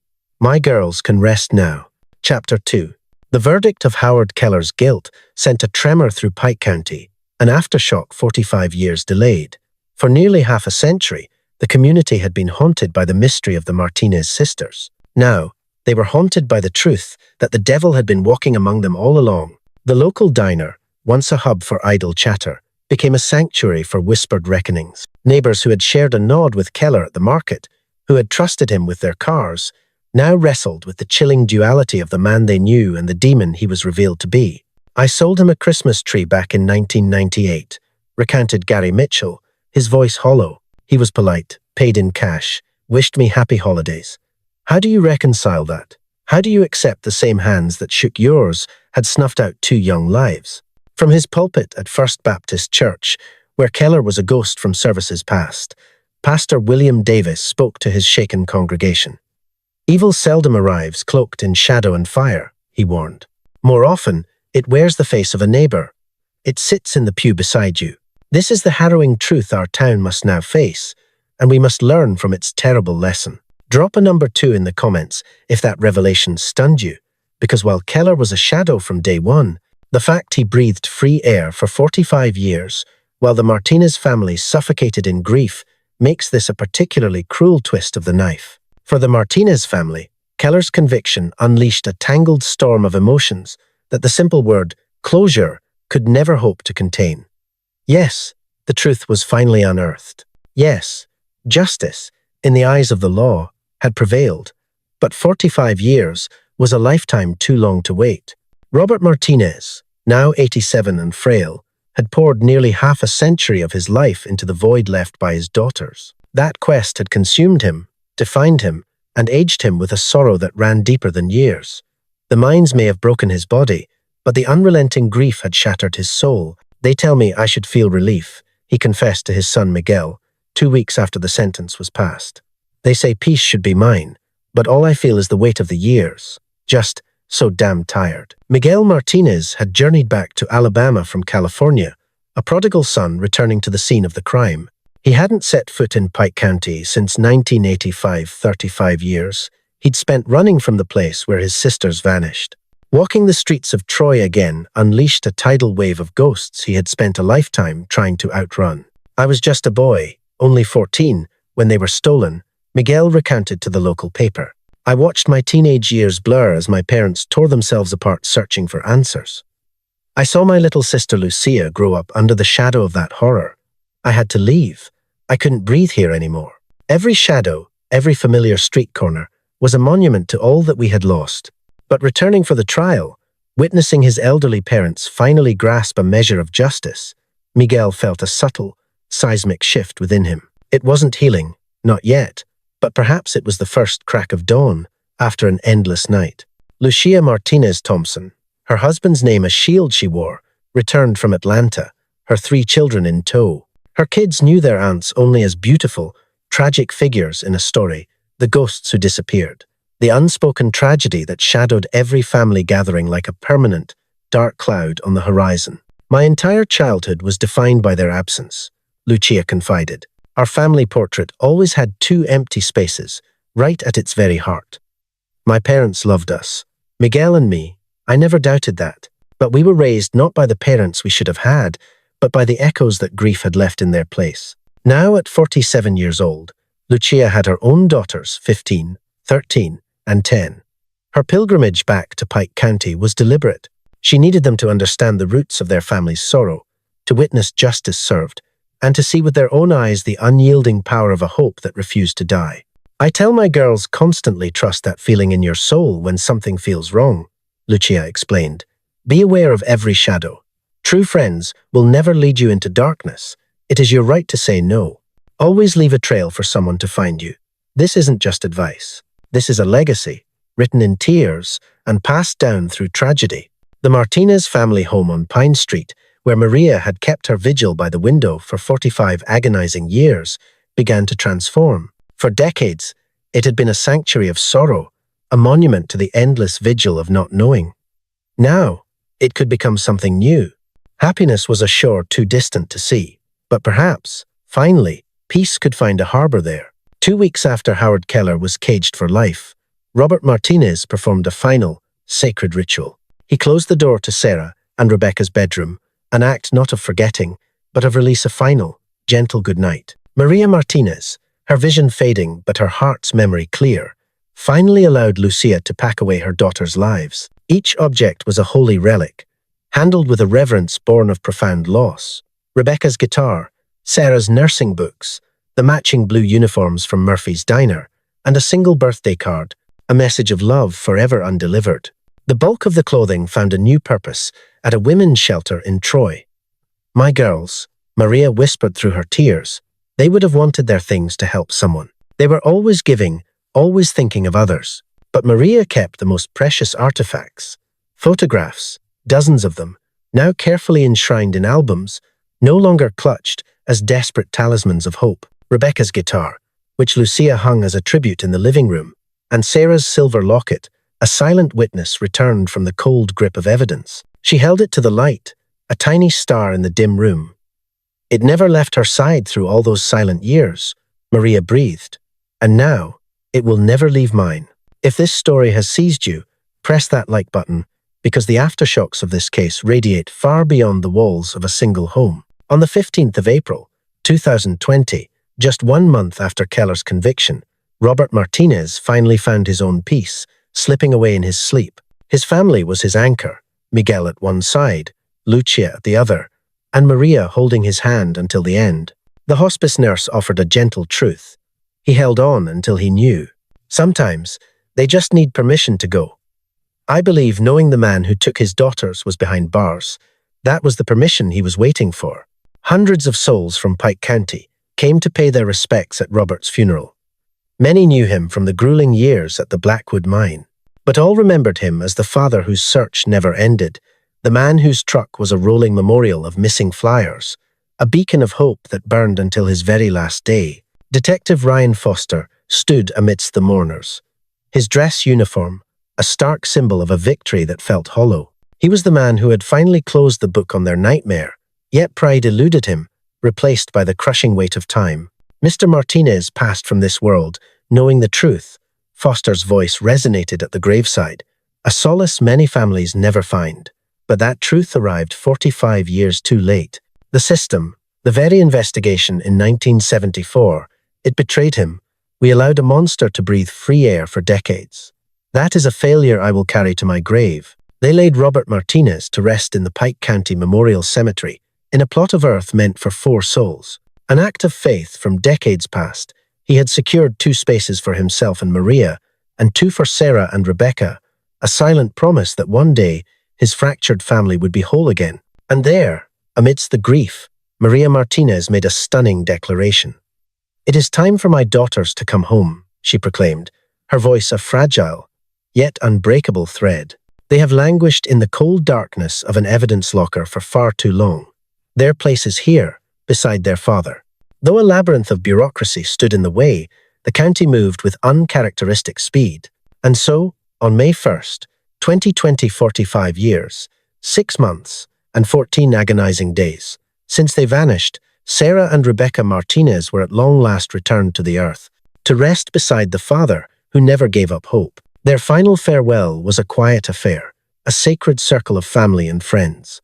My girls can rest now. Chapter 2. The verdict of Howard Keller's guilt sent a tremor through Pike County, an aftershock 45 years delayed. For nearly half a century, the community had been haunted by the mystery of the Martinez sisters. Now, they were haunted by the truth that the devil had been walking among them all along. The local diner, once a hub for idle chatter, became a sanctuary for whispered reckonings. Neighbors who had shared a nod with Keller at the market, who had trusted him with their cars, now wrestled with the chilling duality of the man they knew and the demon he was revealed to be. I sold him a Christmas tree back in 1998, recounted Gary Mitchell, his voice hollow. He was polite, paid in cash, wished me happy holidays. How do you reconcile that? How do you accept the same hands that shook yours had snuffed out 2 young lives? From his pulpit at First Baptist Church, where Keller was a ghost from services past, Pastor William Davis spoke to his shaken congregation. Evil seldom arrives cloaked in shadow and fire, he warned. More often, it wears the face of a neighbor. It sits in the pew beside you. This is the harrowing truth our town must now face, and we must learn from its terrible lesson. Drop a number 2 in the comments if that revelation stunned you, because while Keller was a shadow from day one, the fact he breathed free air for 45 years while the Martinez family suffocated in grief makes this a particularly cruel twist of the knife. For the Martinez family, Keller's conviction unleashed a tangled storm of emotions that the simple word closure could never hope to contain. Yes, the truth was finally unearthed. Yes, justice, in the eyes of the law, had prevailed, but 45 years was a lifetime too long to wait. Robert Martinez, now 87 and frail, had poured nearly half a century of his life into the void left by his daughters. That quest had consumed him, defined him, and aged him with a sorrow that ran deeper than years. The mines may have broken his body, but the unrelenting grief had shattered his soul. "They tell me I should feel relief," he confessed to his son Miguel, 2 weeks after the sentence was passed. "They say peace should be mine, but all I feel is the weight of the years. Just so damn tired." Miguel Martinez had journeyed back to Alabama from California, a prodigal son returning to the scene of the crime. He hadn't set foot in Pike County since 1985, 35 years. He'd spent running from the place where his sisters vanished. Walking the streets of Troy again unleashed a tidal wave of ghosts he had spent a lifetime trying to outrun. "I was just a boy, only 14, when they were stolen," Miguel recounted to the local paper. "I watched my teenage years blur as my parents tore themselves apart searching for answers. I saw my little sister Lucia grow up under the shadow of that horror. I had to leave. I couldn't breathe here anymore." Every shadow, every familiar street corner, was a monument to all that we had lost. But returning for the trial, witnessing his elderly parents finally grasp a measure of justice, Miguel felt a subtle, seismic shift within him. It wasn't healing, not yet, but perhaps it was the first crack of dawn after an endless night. Lucia Martinez Thompson, her husband's name a shield she wore, returned from Atlanta, her 3 children in tow. Her kids knew their aunts only as beautiful, tragic figures in a story, the ghosts who disappeared. The unspoken tragedy that shadowed every family gathering like a permanent, dark cloud on the horizon. "My entire childhood was defined by their absence," Lucia confided. "Our family portrait always had 2 empty spaces, right at its very heart. My parents loved us, Miguel and me. I never doubted that. But we were raised not by the parents we should have had, but by the echoes that grief had left in their place." Now at 47 years old, Lucia had her own daughters, 15, 13, and 10. Her pilgrimage back to Pike County was deliberate. She needed them to understand the roots of their family's sorrow, to witness justice served, and to see with their own eyes the unyielding power of a hope that refused to die. "I tell my girls constantly trust that feeling in your soul when something feels wrong," Lucia explained. "Be aware of every shadow. True friends will never lead you into darkness. It is your right to say no. Always leave a trail for someone to find you. This isn't just advice. This is a legacy, written in tears and passed down through tragedy." The Martinez family home on Pine Street, where Maria had kept her vigil by the window for 45 agonizing years, began to transform. For decades, it had been a sanctuary of sorrow, a monument to the endless vigil of not knowing. Now, it could become something new. Happiness was a shore too distant to see, but perhaps, finally, peace could find a harbor there. 2 weeks after Howard Keller was caged for life, Robert Martinez performed a final, sacred ritual. He closed the door to Sarah and Rebecca's bedroom, an act not of forgetting, but of release, a final, gentle goodnight. Maria Martinez, her vision fading but her heart's memory clear, finally allowed Lucia to pack away her daughters' lives. Each object was a holy relic, handled with a reverence born of profound loss. Rebecca's guitar, Sarah's nursing books, the matching blue uniforms from Murphy's Diner, and a single birthday card, a message of love forever undelivered. The bulk of the clothing found a new purpose at a women's shelter in Troy. "My girls," Maria whispered through her tears, "they would have wanted their things to help someone. They were always giving, always thinking of others. But Maria kept the most precious artifacts, photographs, dozens of them, now carefully enshrined in albums, no longer clutched as desperate talismans of hope. Rebecca's guitar, which Lucia hung as a tribute in the living room, and Sarah's silver locket, a silent witness returned from the cold grip of evidence. She held it to the light, a tiny star in the dim room. It never left her side through all those silent years, Maria breathed. And now, It will never leave mine. If this story has seized you, press that like button, because the aftershocks of this case radiate far beyond the walls of a single home. On the 15th of April, 2020, just 1 month after Keller's conviction, Robert Martinez finally found his own peace, slipping away in his sleep. His family was his anchor, Miguel at one side, Lucia at the other, and Maria holding his hand until the end. The hospice nurse offered a gentle truth. He held on until he knew. Sometimes, they just need permission to go. I believe knowing the man who took his daughters was behind bars, that was the permission he was waiting for. Hundreds of souls from Pike County came to pay their respects at Robert's funeral. Many knew him from the grueling years at the Blackwood mine, but all remembered him as the father whose search never ended, the man whose truck was a rolling memorial of missing flyers, a beacon of hope that burned until his very last day. Detective Ryan Foster stood amidst the mourners. His dress uniform, a stark symbol of a victory that felt hollow. He was the man who had finally closed the book on their nightmare, yet pride eluded him, replaced by the crushing weight of time. Mr. Martinez passed from this world, knowing the truth. Foster's voice resonated at the graveside, a solace many families never find. But that truth arrived 45 years too late. The system, the very investigation in 1974, it betrayed him. We allowed a monster to breathe free air for decades. That is a failure I will carry to my grave. They laid Robert Martinez to rest in the Pike County Memorial Cemetery, in a plot of earth meant for 4 souls. An act of faith from decades past, he had secured 2 spaces for himself and Maria, and 2 for Sarah and Rebecca, a silent promise that one day his fractured family would be whole again. And there, amidst the grief, Maria Martinez made a stunning declaration. "It is time for my daughters to come home," she proclaimed, her voice a fragile, yet unbreakable thread. "They have languished in the cold darkness of an evidence locker for far too long. Their place is here, beside their father." Though a labyrinth of bureaucracy stood in the way, the county moved with uncharacteristic speed. And so, on May 1st, 2020, 45 years, 6 months, and 14 agonizing days since they vanished, Sarah and Rebecca Martinez were at long last returned to the earth, to rest beside the father who never gave up hope. Their final farewell was a quiet affair, a sacred circle of family and friends.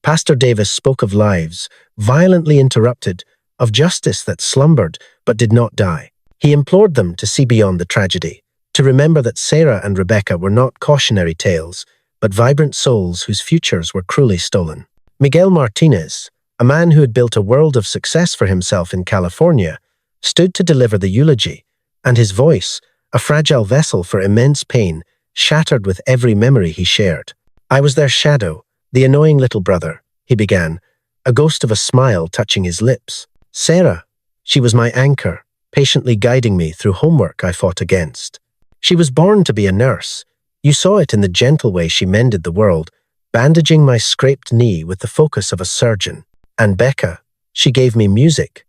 Pastor Davis spoke of lives violently interrupted, of justice that slumbered but did not die. He implored them to see beyond the tragedy, to remember that Sarah and Rebecca were not cautionary tales, but vibrant souls whose futures were cruelly stolen. Miguel Martinez, a man who had built a world of success for himself in California, stood to deliver the eulogy, and his voice, a fragile vessel for immense pain, shattered with every memory he shared. "I was their shadow, the annoying little brother," he began, a ghost of a smile touching his lips. "Sarah, she was my anchor, patiently guiding me through homework I fought against. She was born to be a nurse. You saw it in the gentle way she mended the world, bandaging my scraped knee with the focus of a surgeon. And Becca, she gave me music.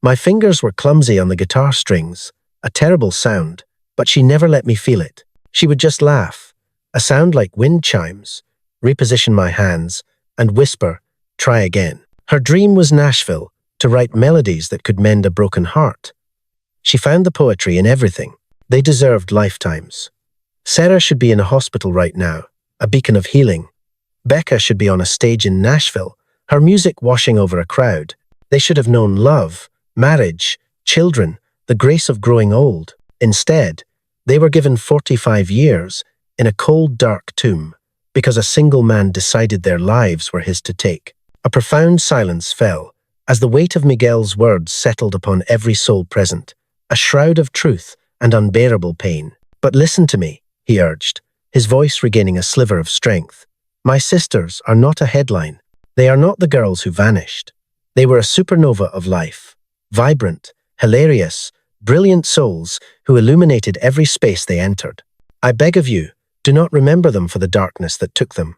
My fingers were clumsy on the guitar strings, a terrible sound, but she never let me feel it. She would just laugh, a sound like wind chimes, reposition my hands, and whisper, 'Try again.' Her dream was Nashville, to write melodies that could mend a broken heart. She found the poetry in everything. They deserved lifetimes. Sarah should be in a hospital right now, a beacon of healing. Becca should be on a stage in Nashville, her music washing over a crowd. They should have known love, marriage, children, the grace of growing old. Instead, they were given 45 years in a cold, dark tomb because a single man decided their lives were his to take. A profound silence fell as the weight of Miguel's words settled upon every soul present, a shroud of truth and unbearable pain. "But listen to me," he urged, his voice regaining a sliver of strength. "My sisters are not a headline. They are not the girls who vanished. They were a supernova of life, vibrant, hilarious, brilliant souls who illuminated every space they entered. I beg of you, do not remember them for the darkness that took them.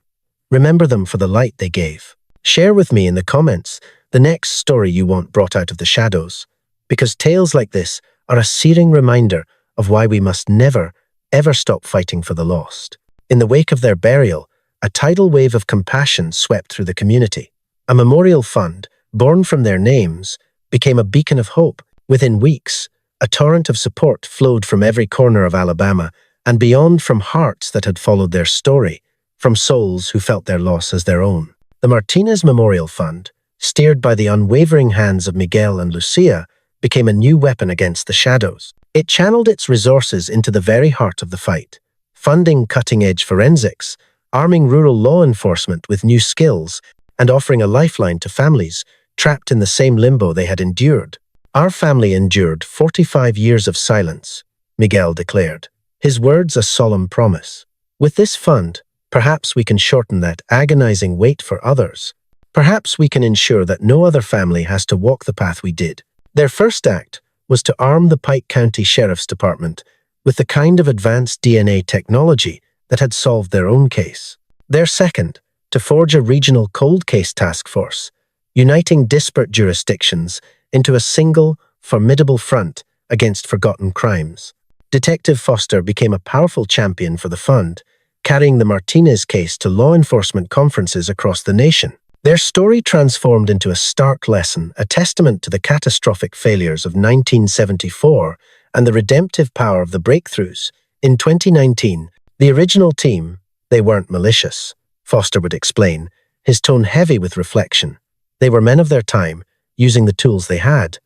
Remember them for the light they gave. Share with me in the comments the next story you want brought out of the shadows, because tales like this are a searing reminder of why we must never, ever stop fighting for the lost." In the wake of their burial, a tidal wave of compassion swept through the community. A memorial fund, born from their names, became a beacon of hope. Within weeks, A torrent of support flowed from every corner of Alabama and beyond, from hearts that had followed their story, from souls who felt their loss as their own. The Martinez Memorial Fund, steered by the unwavering hands of Miguel and Lucia, became a new weapon against the shadows. It channeled its resources into the very heart of the fight, funding cutting-edge forensics, arming rural law enforcement with new skills, and offering a lifeline to families trapped in the same limbo they had endured. "Our family endured 45 years of silence," Miguel declared, his words a solemn promise. "With this fund, perhaps we can shorten that agonizing wait for others. Perhaps we can ensure that no other family has to walk the path we did." Their first act was to arm the Pike County Sheriff's Department with the kind of advanced DNA technology that had solved their own case. Their second, to forge a regional cold case task force, uniting disparate jurisdictions into a single, formidable front against forgotten crimes. Detective Foster became a powerful champion for the fund, carrying the Martinez case to law enforcement conferences across the nation. Their story transformed into a stark lesson, a testament to the catastrophic failures of 1974 and the redemptive power of the breakthroughs. In 2019, the original team, they weren't malicious, Foster would explain, his tone heavy with reflection. They were men of their time, using the tools they had,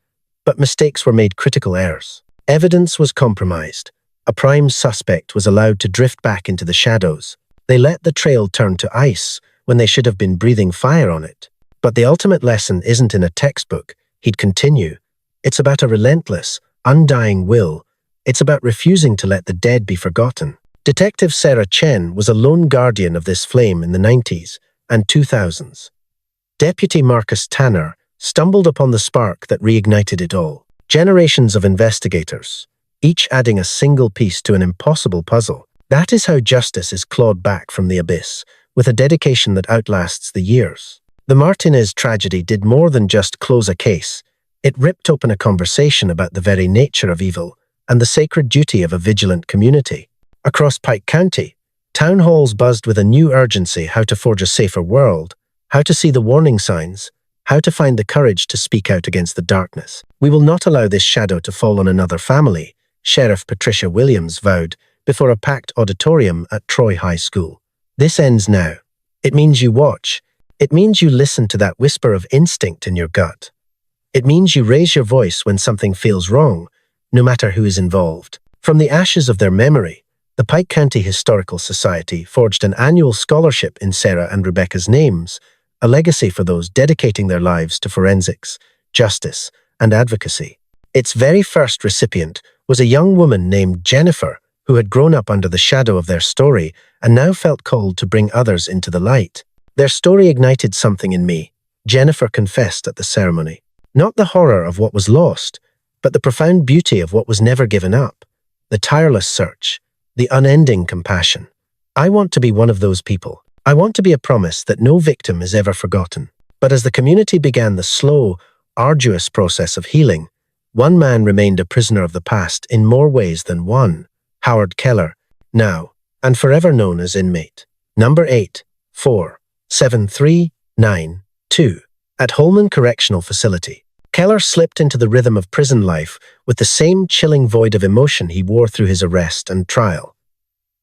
but mistakes were made, critical errors. Evidence was compromised. A prime suspect was allowed to drift back into the shadows. They let the trail turn to ice when they should have been breathing fire on it. But the ultimate lesson isn't in a textbook, he'd continue. It's about a relentless, undying will. It's about refusing to let the dead be forgotten. Detective Sarah Chen was a lone guardian of this flame in the 90s and 2000s. Deputy Marcus Tanner stumbled upon the spark that reignited it all. Generations of investigators, each adding a single piece to an impossible puzzle. That is how justice is clawed back from the abyss, with a dedication that outlasts the years. The Martinez tragedy did more than just close a case. It ripped open a conversation about the very nature of evil and the sacred duty of a vigilant community. Across Pike County, town halls buzzed with a new urgency: how to forge a safer world, how to see the warning signs, how to find the courage to speak out against the darkness. "We will not allow this shadow to fall on another family," Sheriff Patricia Williams vowed before a packed auditorium at Troy High School. "This ends now. It means you watch. It means you listen to that whisper of instinct in your gut. It means you raise your voice when something feels wrong, no matter who is involved." From the ashes of their memory, the Pike County Historical Society forged an annual scholarship in Sarah and Rebecca's names, a legacy for those dedicating their lives to forensics, justice, and advocacy. Its very first recipient was a young woman named Jennifer, who had grown up under the shadow of their story and now felt called to bring others into the light. "Their story ignited something in me," Jennifer confessed at the ceremony. "Not the horror of what was lost, but the profound beauty of what was never given up, the tireless search, the unending compassion. I want to be one of those people. I want to be a promise that no victim is ever forgotten." But as the community began the slow, arduous process of healing, one man remained a prisoner of the past in more ways than one: Howard Keller, now and forever known as inmate number 84739-2 at Holman Correctional Facility. Keller slipped into the rhythm of prison life with the same chilling void of emotion he wore through his arrest and trial.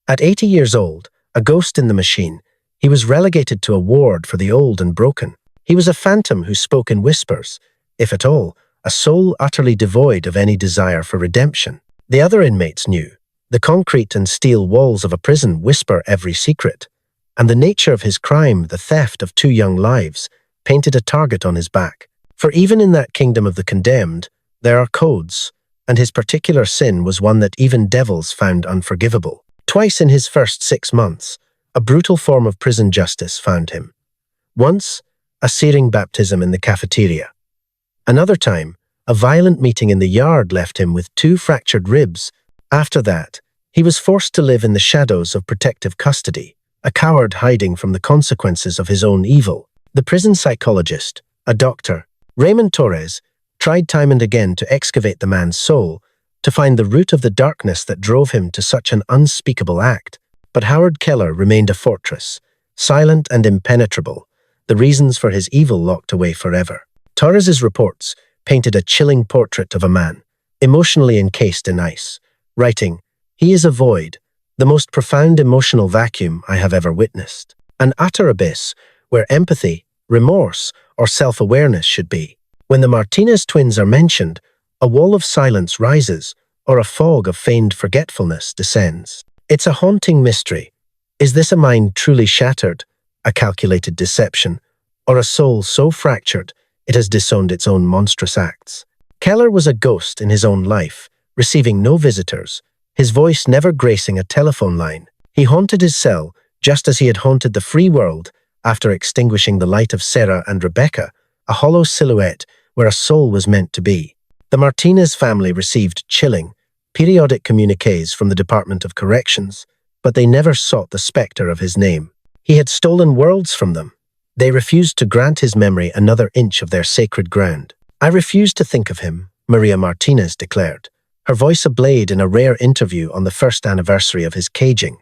At 80 years old, a ghost in the machine, he was relegated to a ward for the old and broken. He was a phantom who spoke in whispers, if at all, a soul utterly devoid of any desire for redemption. The other inmates knew. The concrete and steel walls of a prison whisper every secret, and the nature of his crime, the theft of 2 young lives, painted a target on his back. For even in that kingdom of the condemned, there are codes, and his particular sin was one that even devils found unforgivable. Twice in his first 6 months, a brutal form of prison justice found him. Once, a searing baptism in the cafeteria. Another time, a violent meeting in the yard left him with 2 fractured ribs. After that, he was forced to live in the shadows of protective custody, a coward hiding from the consequences of his own evil. The prison psychologist, a doctor, Raymond Torres, tried time and again to excavate the man's soul, to find the root of the darkness that drove him to such an unspeakable act. But Howard Keller remained a fortress, silent and impenetrable, the reasons for his evil locked away forever. Torres's reports painted a chilling portrait of a man, emotionally encased in ice, writing, "He is a void, the most profound emotional vacuum I have ever witnessed. An utter abyss where empathy, remorse, or self-awareness should be. When the Martinez twins are mentioned, a wall of silence rises, or a fog of feigned forgetfulness descends. It's a haunting mystery. Is this a mind truly shattered, a calculated deception, or a soul so fractured it has disowned its own monstrous acts?" Keller was a ghost in his own life, receiving no visitors, his voice never gracing a telephone line. He haunted his cell, just as he had haunted the free world after extinguishing the light of Sarah and Rebecca, a hollow silhouette where a soul was meant to be. The Martinez family received chilling, periodic communiques from the Department of Corrections, but they never sought the specter of his name. He had stolen worlds from them. They refused to grant his memory another inch of their sacred ground. "I refuse to think of him," Maria Martinez declared, her voice ablaze in a rare interview on the first anniversary of his caging.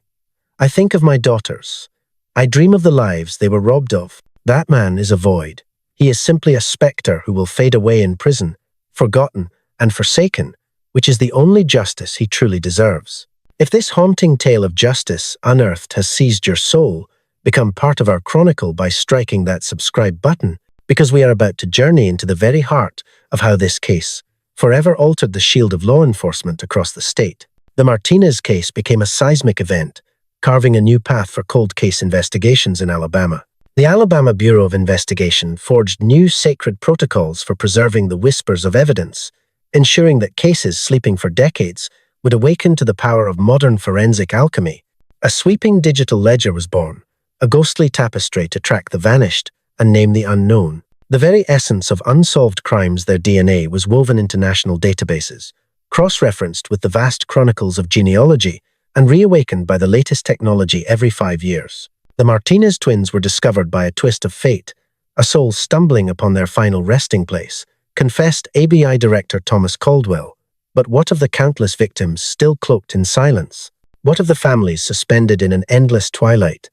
"I think of my daughters. I dream of the lives they were robbed of. That man is a void. He is simply a specter who will fade away in prison, forgotten and forsaken, which is the only justice he truly deserves." If this haunting tale of justice unearthed has seized your soul, become part of our chronicle by striking that subscribe button, because we are about to journey into the very heart of how this case forever altered the shield of law enforcement across the state. The Martinez case became a seismic event, carving a new path for cold case investigations in Alabama. The Alabama Bureau of Investigation forged new sacred protocols for preserving the whispers of evidence, ensuring that cases sleeping for decades would awaken to the power of modern forensic alchemy. A sweeping digital ledger was born, a ghostly tapestry to track the vanished and name the unknown. The very essence of unsolved crimes, their DNA, was woven into national databases, cross-referenced with the vast chronicles of genealogy, and reawakened by the latest technology every 5 years. The Martinez twins were discovered by a twist of fate, a soul stumbling upon their final resting place, confessed ABI Director Thomas Caldwell. But what of the countless victims still cloaked in silence? What of the families suspended in an endless twilight?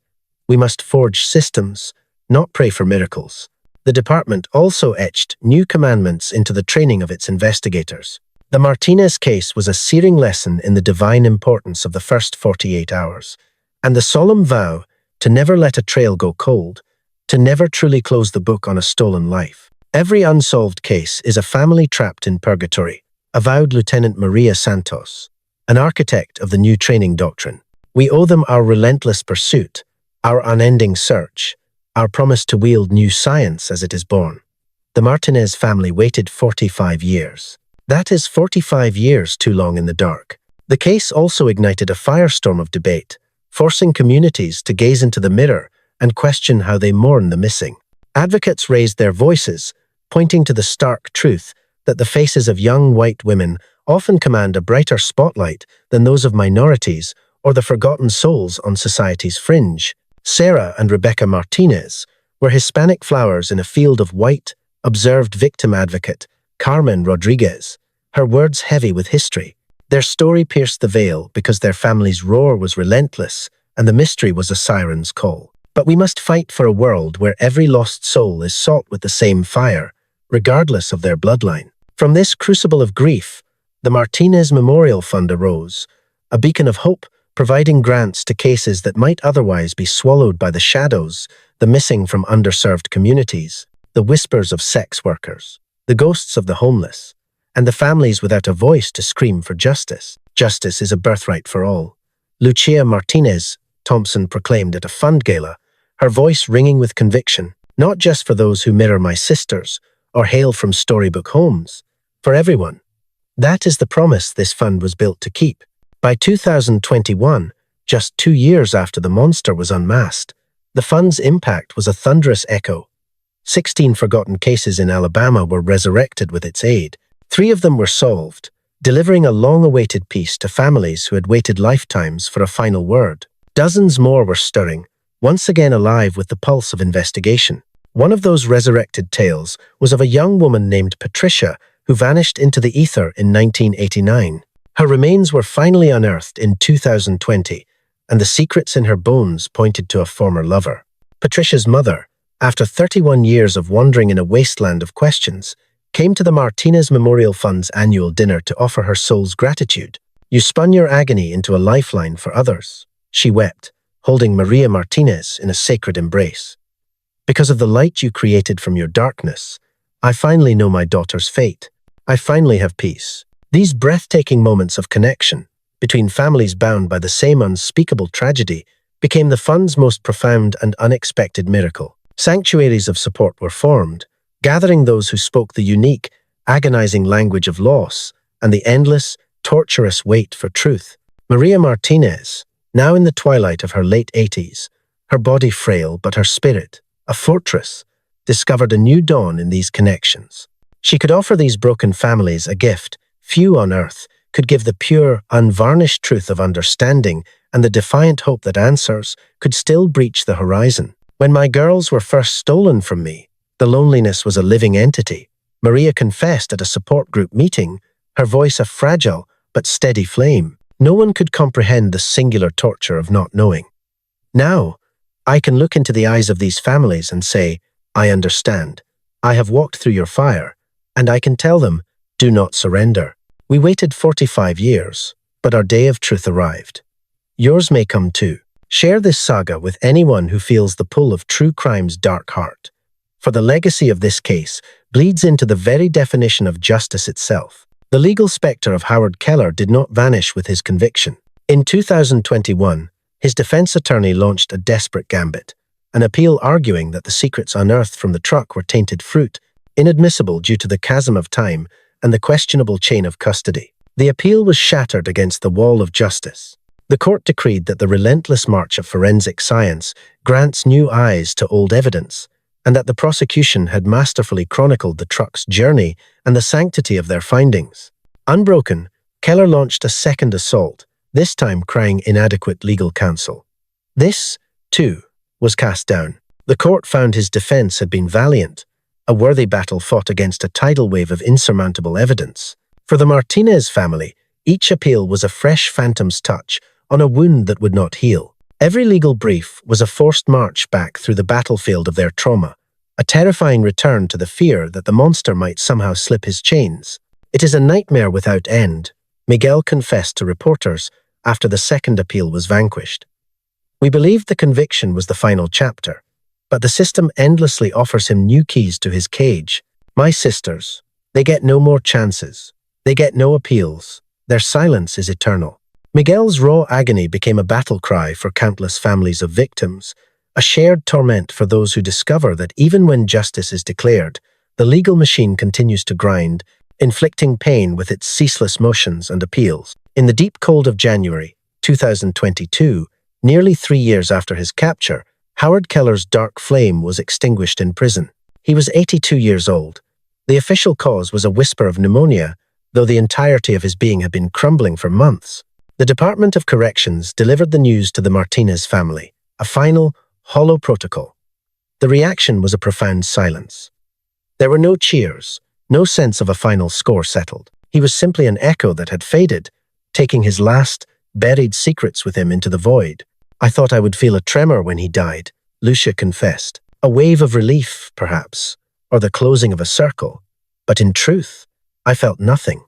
We must forge systems, not pray for miracles. The department also etched new commandments into the training of its investigators. The Martinez case was a searing lesson in the divine importance of the first 48 hours, and the solemn vow to never let a trail go cold, to never truly close the book on a stolen life. Every unsolved case is a family trapped in purgatory, avowed Lieutenant Maria Santos, an architect of the new training doctrine. We owe them our relentless pursuit, our unending search, our promise to wield new science as it is born. The Martinez family waited 45 years. That is 45 years too long in the dark. The case also ignited a firestorm of debate, forcing communities to gaze into the mirror and question how they mourn the missing. Advocates raised their voices, pointing to the stark truth that the faces of young white women often command a brighter spotlight than those of minorities or the forgotten souls on society's fringe. Sarah and Rebecca Martinez were Hispanic flowers in a field of white, observed victim advocate Carmen Rodriguez, her words heavy with history. Their story pierced the veil because their family's roar was relentless and the mystery was a siren's call. But we must fight for a world where every lost soul is sought with the same fire, regardless of their bloodline. From this crucible of grief, the Martinez Memorial Fund arose, a beacon of hope, providing grants to cases that might otherwise be swallowed by the shadows, the missing from underserved communities, the whispers of sex workers, the ghosts of the homeless, and the families without a voice to scream for justice. Justice is a birthright for all. Lucia Martinez Thompson proclaimed at a fund gala, her voice ringing with conviction, not just for those who mirror my sisters or hail from storybook homes, for everyone. That is the promise this fund was built to keep. By 2021, just 2 years after the monster was unmasked, the fund's impact was a thunderous echo. 16 forgotten cases in Alabama were resurrected with its aid. 3 of them were solved, delivering a long-awaited peace to families who had waited lifetimes for a final word. Dozens more were stirring, once again alive with the pulse of investigation. One of those resurrected tales was of a young woman named Patricia who vanished into the ether in 1989. Her remains were finally unearthed in 2020, and the secrets in her bones pointed to a former lover. Patricia's mother, after 31 years of wandering in a wasteland of questions, came to the Martinez Memorial Fund's annual dinner to offer her soul's gratitude. You spun your agony into a lifeline for others. She wept, holding Maria Martinez in a sacred embrace. Because of the light you created from your darkness, I finally know my daughter's fate. I finally have peace. These breathtaking moments of connection between families bound by the same unspeakable tragedy became the fund's most profound and unexpected miracle. Sanctuaries of support were formed, gathering those who spoke the unique, agonizing language of loss and the endless, torturous wait for truth. Maria Martinez, now in the twilight of her late 80s, her body frail but her spirit, a fortress, discovered a new dawn in these connections. She could offer these broken families a gift few on earth could give, the pure, unvarnished truth of understanding and the defiant hope that answers could still breach the horizon. When my girls were first stolen from me, the loneliness was a living entity. Maria confessed at a support group meeting, her voice a fragile but steady flame. No one could comprehend the singular torture of not knowing. Now, I can look into the eyes of these families and say, I understand. I have walked through your fire, and I can tell them, do not surrender. We waited 45 years, but our day of truth arrived. Yours may come too. Share this saga with anyone who feels the pull of true crime's dark heart. For the legacy of this case bleeds into the very definition of justice itself. The legal specter of Howard Keller did not vanish with his conviction. In 2021, his defense attorney launched a desperate gambit, an appeal arguing that the secrets unearthed from the truck were tainted fruit, inadmissible due to the chasm of time and the questionable chain of custody. The appeal was shattered against the wall of justice. The court decreed that the relentless march of forensic science grants new eyes to old evidence, and that the prosecution had masterfully chronicled the truck's journey and the sanctity of their findings. Unbroken, Keller launched a second assault, this time crying inadequate legal counsel. This, too, was cast down. The court found his defense had been valiant, a worthy battle fought against a tidal wave of insurmountable evidence. For the Martinez family, each appeal was a fresh phantom's touch on a wound that would not heal. Every legal brief was a forced march back through the battlefield of their trauma, a terrifying return to the fear that the monster might somehow slip his chains. It is a nightmare without end, Miguel confessed to reporters after the second appeal was vanquished. We believed the conviction was the final chapter, but the system endlessly offers him new keys to his cage. My sisters, they get no more chances. They get no appeals. Their silence is eternal. Miguel's raw agony became a battle cry for countless families of victims, a shared torment for those who discover that even when justice is declared, the legal machine continues to grind, inflicting pain with its ceaseless motions and appeals. In the deep cold of January 2022, nearly 3 years after his capture, Howard Keller's dark flame was extinguished in prison. He was 82 years old. The official cause was a whisper of pneumonia, though the entirety of his being had been crumbling for months. The Department of Corrections delivered the news to the Martinez family, a final, hollow protocol. The reaction was a profound silence. There were no cheers, no sense of a final score settled. He was simply an echo that had faded, taking his last, buried secrets with him into the void. I thought I would feel a tremor when he died, Lucia confessed. A wave of relief, perhaps, or the closing of a circle. But in truth, I felt nothing.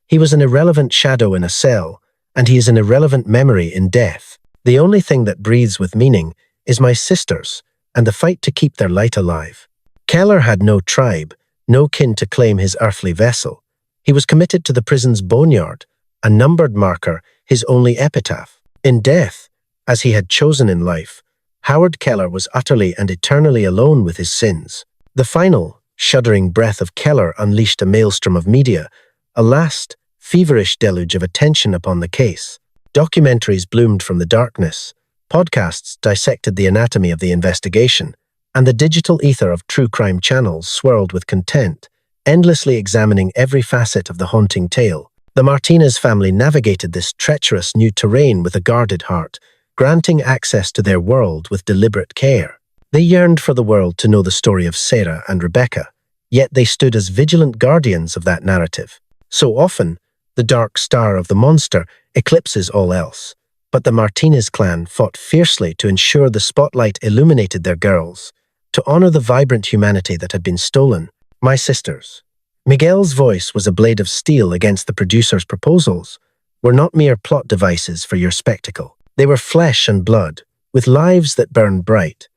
He was an irrelevant shadow in a cell, and he is an irrelevant memory in death. The only thing that breathes with meaning is my sisters and the fight to keep their light alive. Keller had no tribe, no kin to claim his earthly vessel. He was committed to the prison's boneyard, a numbered marker, his only epitaph. In death, as he had chosen in life, Howard Keller was utterly and eternally alone with his sins. The final, shuddering breath of Keller unleashed a maelstrom of media, a last, feverish deluge of attention upon the case. Documentaries bloomed from the darkness, podcasts dissected the anatomy of the investigation, and the digital ether of true crime channels swirled with content, endlessly examining every facet of the haunting tale. The Martinez family navigated this treacherous new terrain with a guarded heart, granting access to their world with deliberate care. They yearned for the world to know the story of Sarah and Rebecca, yet they stood as vigilant guardians of that narrative. So often, the dark star of the monster eclipses all else, but the Martinez clan fought fiercely to ensure the spotlight illuminated their girls, to honor the vibrant humanity that had been stolen. My sisters, Miguel's voice was a blade of steel against the producer's proposals, were not mere plot devices for your spectacle. They were flesh and blood, with lives that burned bright.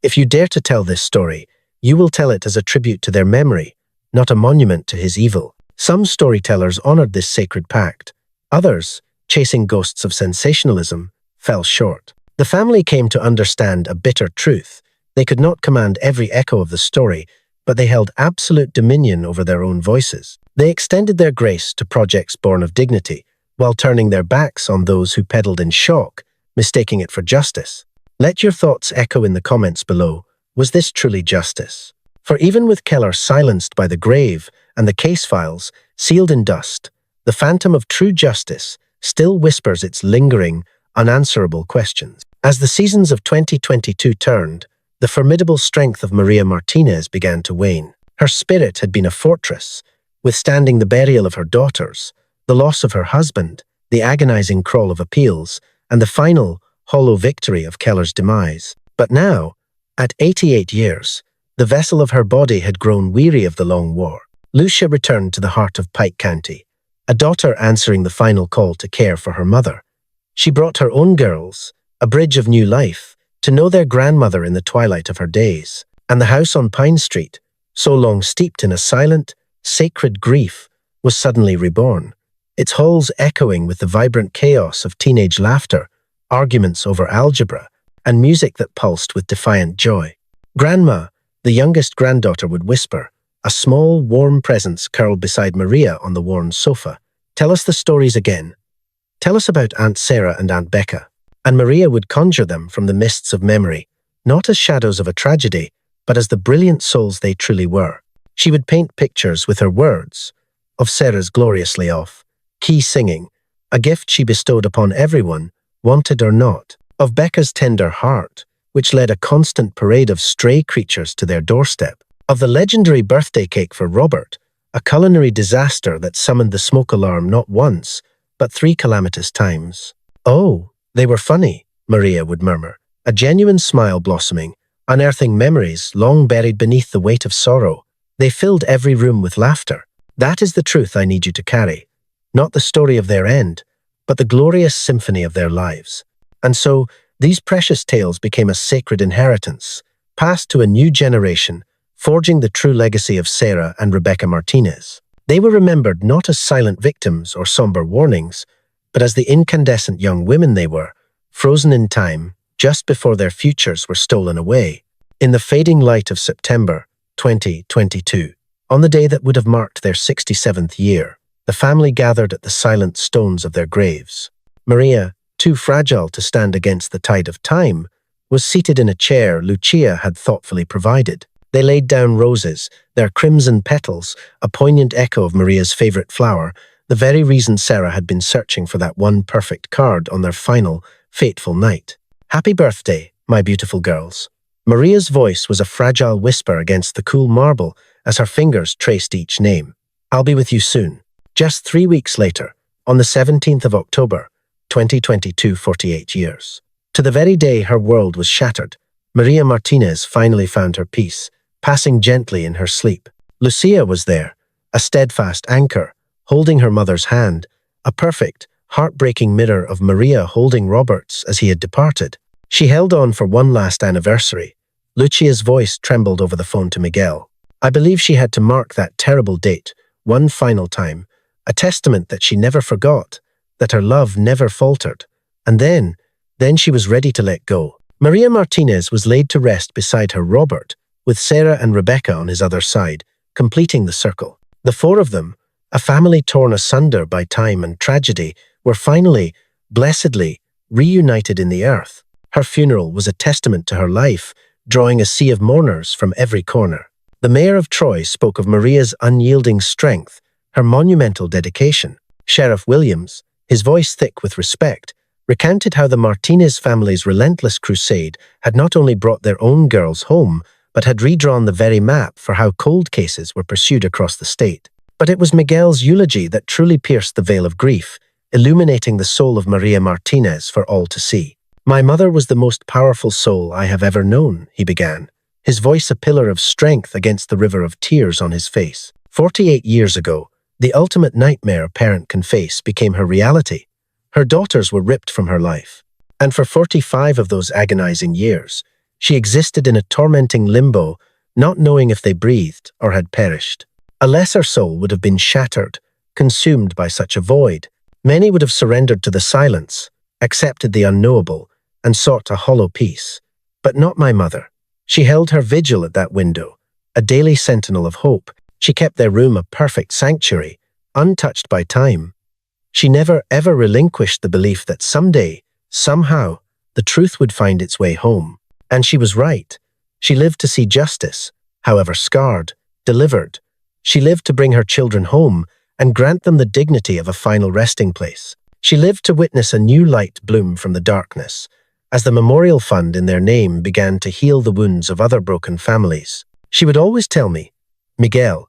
If you dare to tell this story, you will tell it as a tribute to their memory, not a monument to his evil. Some storytellers honored this sacred pact. Others, chasing ghosts of sensationalism, fell short. The family came to understand a bitter truth. They could not command every echo of the story, but they held absolute dominion over their own voices. They extended their grace to projects born of dignity, while turning their backs on those who peddled in shock, mistaking it for justice. Let your thoughts echo in the comments below. Was this truly justice? For even with Keller silenced by the grave and the case files sealed in dust, the phantom of true justice still whispers its lingering, unanswerable questions. As the seasons of 2022 turned, the formidable strength of Maria Martinez began to wane. Her spirit had been a fortress, withstanding the burial of her daughters, the loss of her husband, the agonizing crawl of appeals, and the final, hollow victory of Keller's demise. But now, at 88 years, the vessel of her body had grown weary of the long war. Lucia returned to the heart of Pike County, a daughter answering the final call to care for her mother. She brought her own girls, a bridge of new life, to know their grandmother in the twilight of her days. And the house on Pine Street, so long steeped in a silent, sacred grief, was suddenly reborn, its halls echoing with the vibrant chaos of teenage laughter, arguments over algebra, and music that pulsed with defiant joy. Grandma, the youngest granddaughter, would whisper, a small, warm presence curled beside Maria on the worn sofa. Tell us the stories again. Tell us about Aunt Sarah and Aunt Becca. And Maria would conjure them from the mists of memory, not as shadows of a tragedy, but as the brilliant souls they truly were. She would paint pictures with her words, of Sarah's gloriously off, key singing, a gift she bestowed upon everyone, wanted or not, of Becca's tender heart, which led a constant parade of stray creatures to their doorstep, of the legendary birthday cake for Robert, a culinary disaster that summoned the smoke alarm not once, but 3 calamitous times. Oh, they were funny, Maria would murmur, a genuine smile blossoming, unearthing memories long buried beneath the weight of sorrow. They filled every room with laughter. That is the truth I need you to carry, not the story of their end, but the glorious symphony of their lives. And so, these precious tales became a sacred inheritance, passed to a new generation, forging the true legacy of Sarah and Rebecca Martinez. They were remembered not as silent victims or somber warnings, but as the incandescent young women they were, frozen in time just before their futures were stolen away. In the fading light of September 2022, on the day that would have marked their 67th year, the family gathered at the silent stones of their graves. Maria, too fragile to stand against the tide of time, was seated in a chair Lucia had thoughtfully provided. They laid down roses, their crimson petals, a poignant echo of Maria's favorite flower, the very reason Sarah had been searching for that one perfect card on their final, fateful night. Happy birthday, my beautiful girls. Maria's voice was a fragile whisper against the cool marble as her fingers traced each name. I'll be with you soon. Just 3 weeks later, on the 17th of October, 2022, 48 years. To the very day her world was shattered, Maria Martinez finally found her peace, passing gently in her sleep. Lucia was there, a steadfast anchor, holding her mother's hand, a perfect, heartbreaking mirror of Maria holding Robert's as he had departed. She held on for one last anniversary. Lucia's voice trembled over the phone to Miguel. I believe she had to mark that terrible date, one final time, a testament that she never forgot, that her love never faltered. And then she was ready to let go. Maria Martinez was laid to rest beside her Robert, with Sarah and Rebecca on his other side, completing the circle. The 4 of them, a family torn asunder by time and tragedy, were finally, blessedly, reunited in the earth. Her funeral was a testament to her life, drawing a sea of mourners from every corner. The mayor of Troy spoke of Maria's unyielding strength, her monumental dedication. Sheriff Williams, his voice thick with respect, recounted how the Martinez family's relentless crusade had not only brought their own girls home, but had redrawn the very map for how cold cases were pursued across the state. But it was Miguel's eulogy that truly pierced the veil of grief, illuminating the soul of Maria Martinez for all to see. My mother was the most powerful soul I have ever known, he began, his voice a pillar of strength against the river of tears on his face. 48 years ago, the ultimate nightmare a parent can face became her reality. Her daughters were ripped from her life. And for 45 of those agonizing years, she existed in a tormenting limbo, not knowing if they breathed or had perished. A lesser soul would have been shattered, consumed by such a void. Many would have surrendered to the silence, accepted the unknowable, and sought a hollow peace. But not my mother. She held her vigil at that window, a daily sentinel of hope. She kept their room a perfect sanctuary, untouched by time. She never ever relinquished the belief that someday, somehow, the truth would find its way home. And she was right. She lived to see justice, however scarred, delivered. She lived to bring her children home and grant them the dignity of a final resting place. She lived to witness a new light bloom from the darkness, as the memorial fund in their name began to heal the wounds of other broken families. She would always tell me, "Miguel,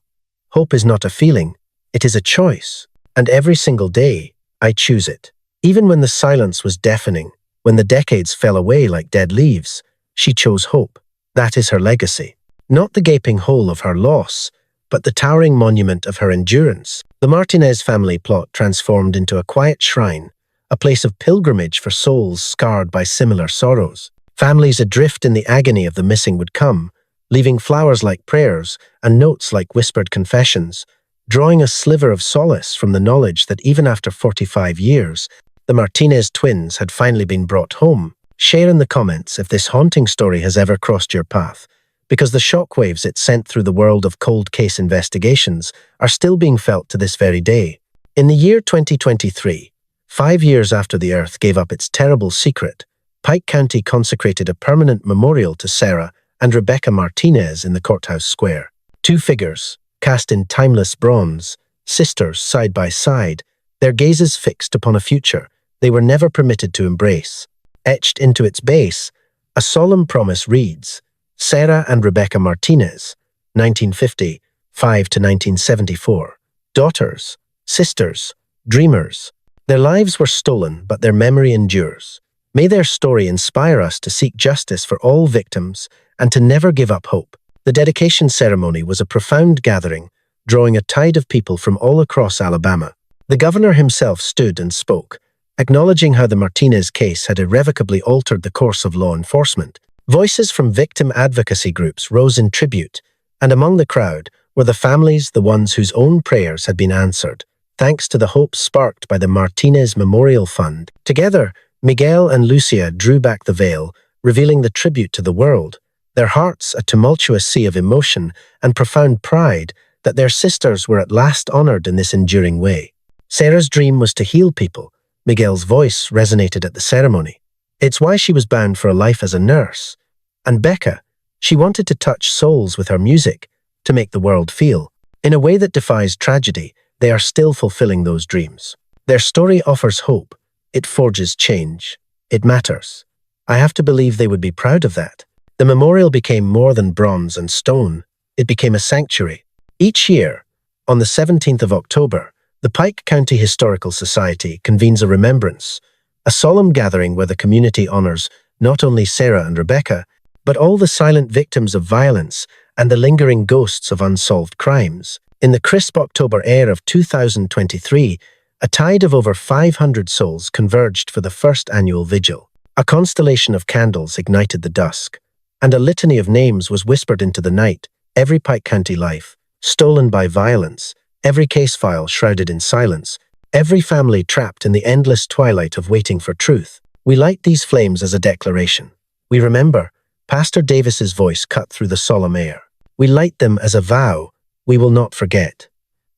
hope is not a feeling, it is a choice. And every single day, I choose it." Even when the silence was deafening, when the decades fell away like dead leaves, she chose hope. That is her legacy. Not the gaping hole of her loss, but the towering monument of her endurance. The Martinez family plot transformed into a quiet shrine, a place of pilgrimage for souls scarred by similar sorrows. Families adrift in the agony of the missing would come, leaving flowers like prayers and notes like whispered confessions, drawing a sliver of solace from the knowledge that even after 45 years, the Martinez twins had finally been brought home. Share in the comments if this haunting story has ever crossed your path, because the shockwaves it sent through the world of cold case investigations are still being felt to this very day. In the year 2023, 5 years after the Earth gave up its terrible secret, Pike County consecrated a permanent memorial to Sarah and Rebecca Martinez in the courthouse square. Two figures, cast in timeless bronze, sisters side by side, their gazes fixed upon a future they were never permitted to embrace. Etched into its base, a solemn promise reads, Sarah and Rebecca Martinez, 1955 to 1974. Daughters, sisters, dreamers. Their lives were stolen, but their memory endures. May their story inspire us to seek justice for all victims and to never give up hope. The dedication ceremony was a profound gathering, drawing a tide of people from all across Alabama. The governor himself stood and spoke, acknowledging how the Martinez case had irrevocably altered the course of law enforcement. Voices from victim advocacy groups rose in tribute, and among the crowd were the families, the ones whose own prayers had been answered, thanks to the hope sparked by the Martinez Memorial Fund. Together, Miguel and Lucia drew back the veil, revealing the tribute to the world, their hearts a tumultuous sea of emotion and profound pride that their sisters were at last honored in this enduring way. Sarah's dream was to heal people. Miguel's voice resonated at the ceremony. It's why she was bound for a life as a nurse. And Becca, she wanted to touch souls with her music, to make the world feel. In a way that defies tragedy, they are still fulfilling those dreams. Their story offers hope. It forges change. It matters. I have to believe they would be proud of that. The memorial became more than bronze and stone. It became a sanctuary. Each year, on the 17th of October, the Pike County Historical Society convenes a remembrance, a solemn gathering where the community honors not only Sarah and Rebecca, but all the silent victims of violence and the lingering ghosts of unsolved crimes. In the crisp October air of 2023, a tide of over 500 souls converged for the first annual vigil. A constellation of candles ignited the dusk, and a litany of names was whispered into the night. Every Pike County life, stolen by violence, every case file shrouded in silence, every family trapped in the endless twilight of waiting for truth. We light these flames as a declaration. We remember, Pastor Davis's voice cut through the solemn air. We light them as a vow we will not forget.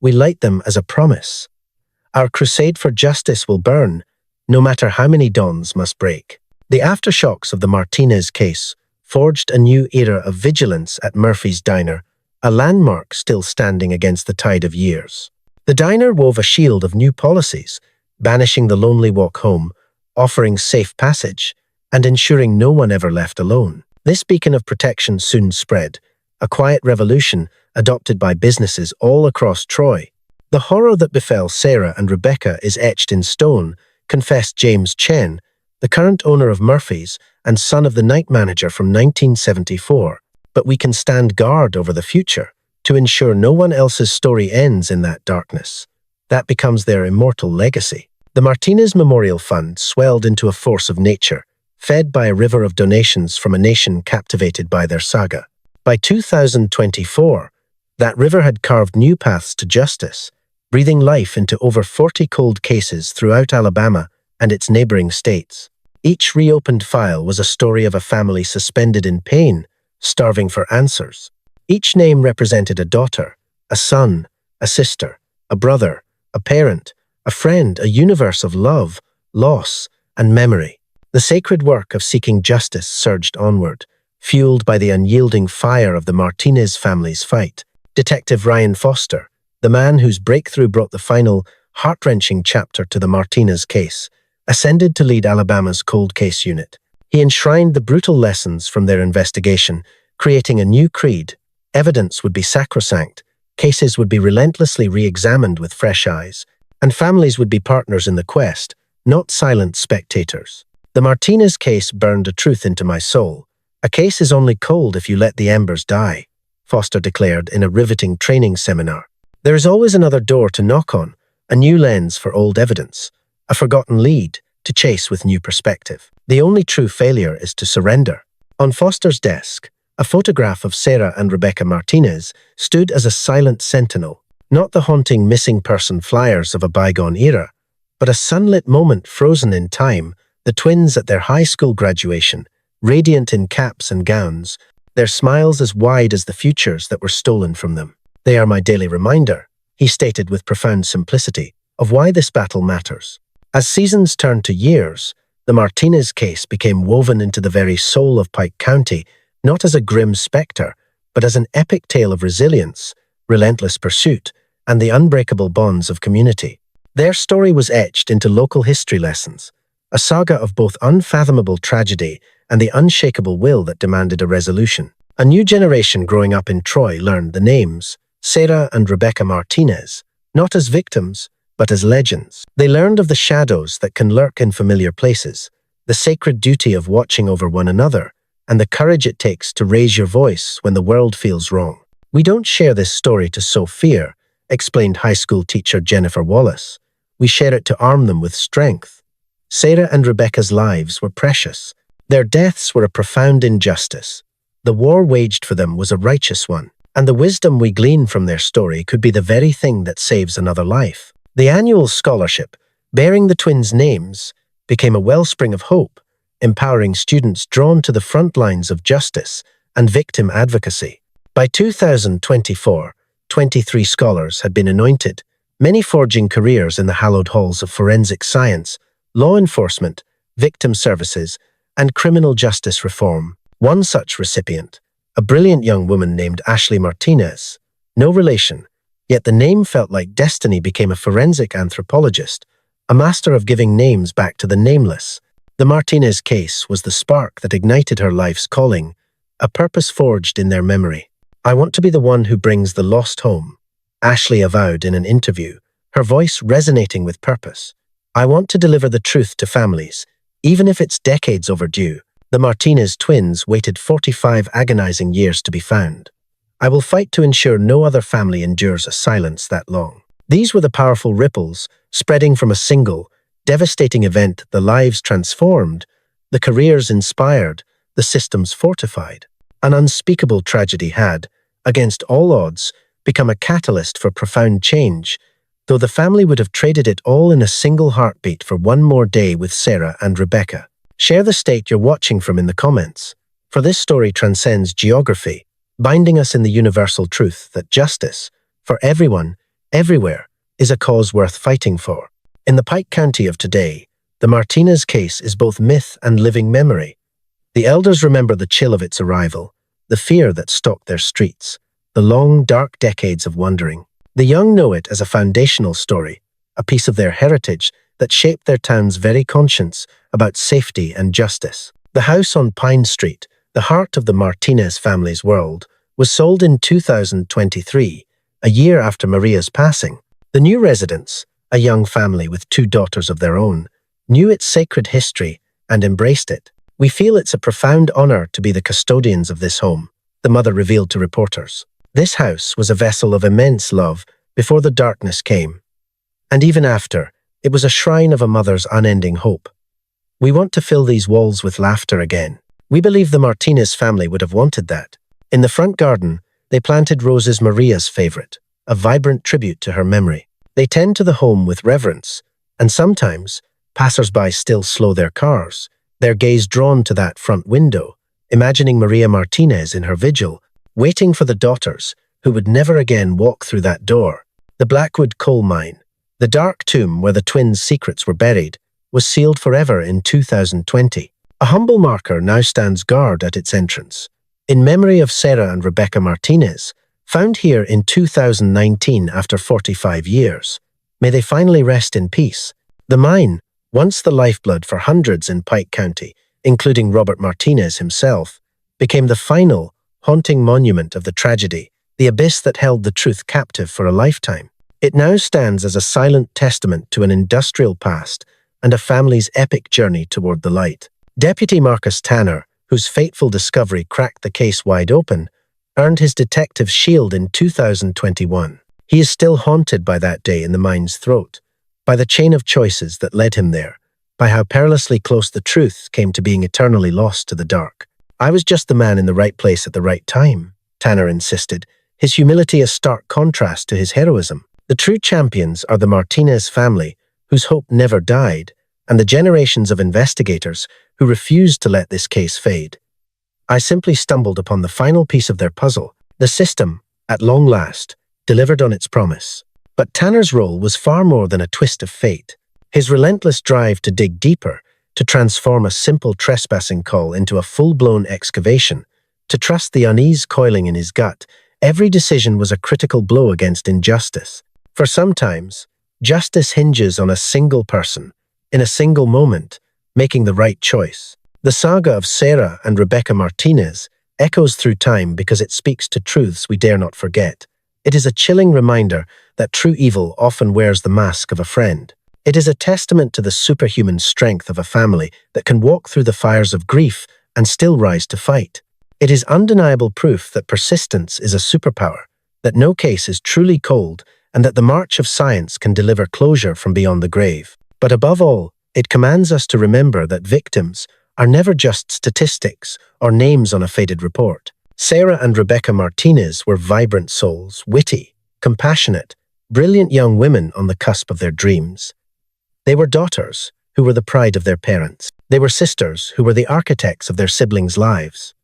We light them as a promise. Our crusade for justice will burn, no matter how many dawns must break. The aftershocks of the Martinez case forged a new era of vigilance at Murphy's Diner, a landmark still standing against the tide of years. The diner wove a shield of new policies, banishing the lonely walk home, offering safe passage, and ensuring no one ever left alone. This beacon of protection soon spread, a quiet revolution adopted by businesses all across Troy. The horror that befell Sarah and Rebecca is etched in stone, confessed James Chen, the current owner of Murphy's and son of the night manager from 1974. But we can stand guard over the future. to ensure no one else's story ends in that darkness. That becomes their immortal legacy. The Martinez Memorial Fund swelled into a force of nature, fed by a river of donations from a nation captivated by their saga. By 2024, that river had carved new paths to justice, breathing life into over 40 cold cases throughout Alabama and its neighboring states. Each reopened file was a story of a family suspended in pain, starving for answers. Each name represented a daughter, a son, a sister, a brother, a parent, a friend, a universe of love, loss, and memory. The sacred work of seeking justice surged onward, fueled by the unyielding fire of the Martinez family's fight. Detective Ryan Foster, the man whose breakthrough brought the final, heart-wrenching chapter to the Martinez case, ascended to lead Alabama's cold case unit. He enshrined the brutal lessons from their investigation, creating a new creed. Evidence would be sacrosanct, cases would be relentlessly re-examined with fresh eyes, and families would be partners in the quest, not silent spectators. The Martinez case burned a truth into my soul. A case is only cold if you let the embers die, Foster declared in a riveting training seminar. There is always another door to knock on, a new lens for old evidence, a forgotten lead to chase with new perspective. The only true failure is to surrender. On Foster's desk, a photograph of Sarah and Rebecca Martinez stood as a silent sentinel, not the haunting missing person flyers of a bygone era, but a sunlit moment frozen in time, the twins at their high school graduation, radiant in caps and gowns, their smiles as wide as the futures that were stolen from them. They are my daily reminder, he stated with profound simplicity, of why this battle matters. As seasons turned to years, the Martinez case became woven into the very soul of Pike County, not as a grim specter, but as an epic tale of resilience, relentless pursuit, and the unbreakable bonds of community. Their story was etched into local history lessons, a saga of both unfathomable tragedy and the unshakable will that demanded a resolution. A new generation growing up in Troy learned the names, Sarah and Rebecca Martinez, not as victims, but as legends. They learned of the shadows that can lurk in familiar places, the sacred duty of watching over one another, and the courage it takes to raise your voice when the world feels wrong. We don't share this story to sow fear, explained high school teacher Jennifer Wallace. We share it to arm them with strength. Sarah and Rebecca's lives were precious. Their deaths were a profound injustice. The war waged for them was a righteous one, and the wisdom we glean from their story could be the very thing that saves another life. The annual scholarship, bearing the twins' names, became a wellspring of hope, empowering students drawn to the front lines of justice and victim advocacy. By 2024, 23 scholars had been anointed, many forging careers in the hallowed halls of forensic science, law enforcement, victim services, and criminal justice reform. One such recipient, a brilliant young woman named Ashley Martinez, no relation, yet the name felt like destiny, became a forensic anthropologist, a master of giving names back to the nameless. The Martinez case was the spark that ignited her life's calling, a purpose forged in their memory. I want to be the one who brings the lost home, Ashley avowed in an interview, her voice resonating with purpose. I want to deliver the truth to families, even if it's decades overdue. The Martinez twins waited 45 agonizing years to be found. I will fight to ensure no other family endures a silence that long. These were the powerful ripples, spreading from a single, devastating event, the lives transformed, the careers inspired, the systems fortified. An unspeakable tragedy had, against all odds, become a catalyst for profound change, though the family would have traded it all in a single heartbeat for one more day with Sarah and Rebecca. Share the state you're watching from in the comments, for this story transcends geography, binding us in the universal truth that justice, for everyone, everywhere, is a cause worth fighting for. In the Pike County of today, the Martinez case is both myth and living memory. The elders remember the chill of its arrival, the fear that stalked their streets, the long, dark decades of wandering. The young know it as a foundational story, a piece of their heritage that shaped their town's very conscience about safety and justice. The house on Pine Street, the heart of the Martinez family's world, was sold in 2023, a year after Maria's passing. The new residents, a young family with 2 daughters of their own, knew its sacred history and embraced it. We feel it's a profound honor to be the custodians of this home, the mother revealed to reporters. This house was a vessel of immense love before the darkness came, and even after, it was a shrine of a mother's unending hope. We want to fill these walls with laughter again. We believe the Martinez family would have wanted that. In the front garden, they planted roses Maria's favorite, a vibrant tribute to her memory. They tend to the home with reverence, and sometimes, passers-by still slow their cars, their gaze drawn to that front window, imagining Maria Martinez in her vigil, waiting for the daughters who would never again walk through that door. The Blackwood coal mine, the dark tomb where the twins' secrets were buried, was sealed forever in 2020. A humble marker now stands guard at its entrance, in memory of Sarah and Rebecca Martinez, found here in 2019 after 45 years. May they finally rest in peace. The mine, once the lifeblood for hundreds in Pike County, including Robert Martinez himself, became the final, haunting monument of the tragedy, the abyss that held the truth captive for a lifetime. It now stands as a silent testament to an industrial past and a family's epic journey toward the light. Deputy Marcus Tanner, whose fateful discovery cracked the case wide open, earned his detective's shield in 2021. He is still haunted by that day in the mine's throat, by the chain of choices that led him there, by how perilously close the truth came to being eternally lost to the dark. "I was just the man in the right place at the right time," Tanner insisted, his humility a stark contrast to his heroism. The true champions are the Martinez family, whose hope never died, and the generations of investigators who refused to let this case fade. I simply stumbled upon the final piece of their puzzle. The system, at long last, delivered on its promise. But Tanner's role was far more than a twist of fate. His relentless drive to dig deeper, to transform a simple trespassing call into a full-blown excavation, to trust the unease coiling in his gut, every decision was a critical blow against injustice. For sometimes, justice hinges on a single person, in a single moment, making the right choice. The saga of Sarah and Rebecca Martinez echoes through time because it speaks to truths we dare not forget. It is a chilling reminder that true evil often wears the mask of a friend. It is a testament to the superhuman strength of a family that can walk through the fires of grief and still rise to fight. It is undeniable proof that persistence is a superpower, that no case is truly cold, and that the march of science can deliver closure from beyond the grave. But above all, it commands us to remember that victims are never just statistics or names on a faded report. Sarah and Rebecca Martinez were vibrant souls, witty, compassionate, brilliant young women on the cusp of their dreams. They were daughters who were the pride of their parents. They were sisters who were the architects of their siblings' lives.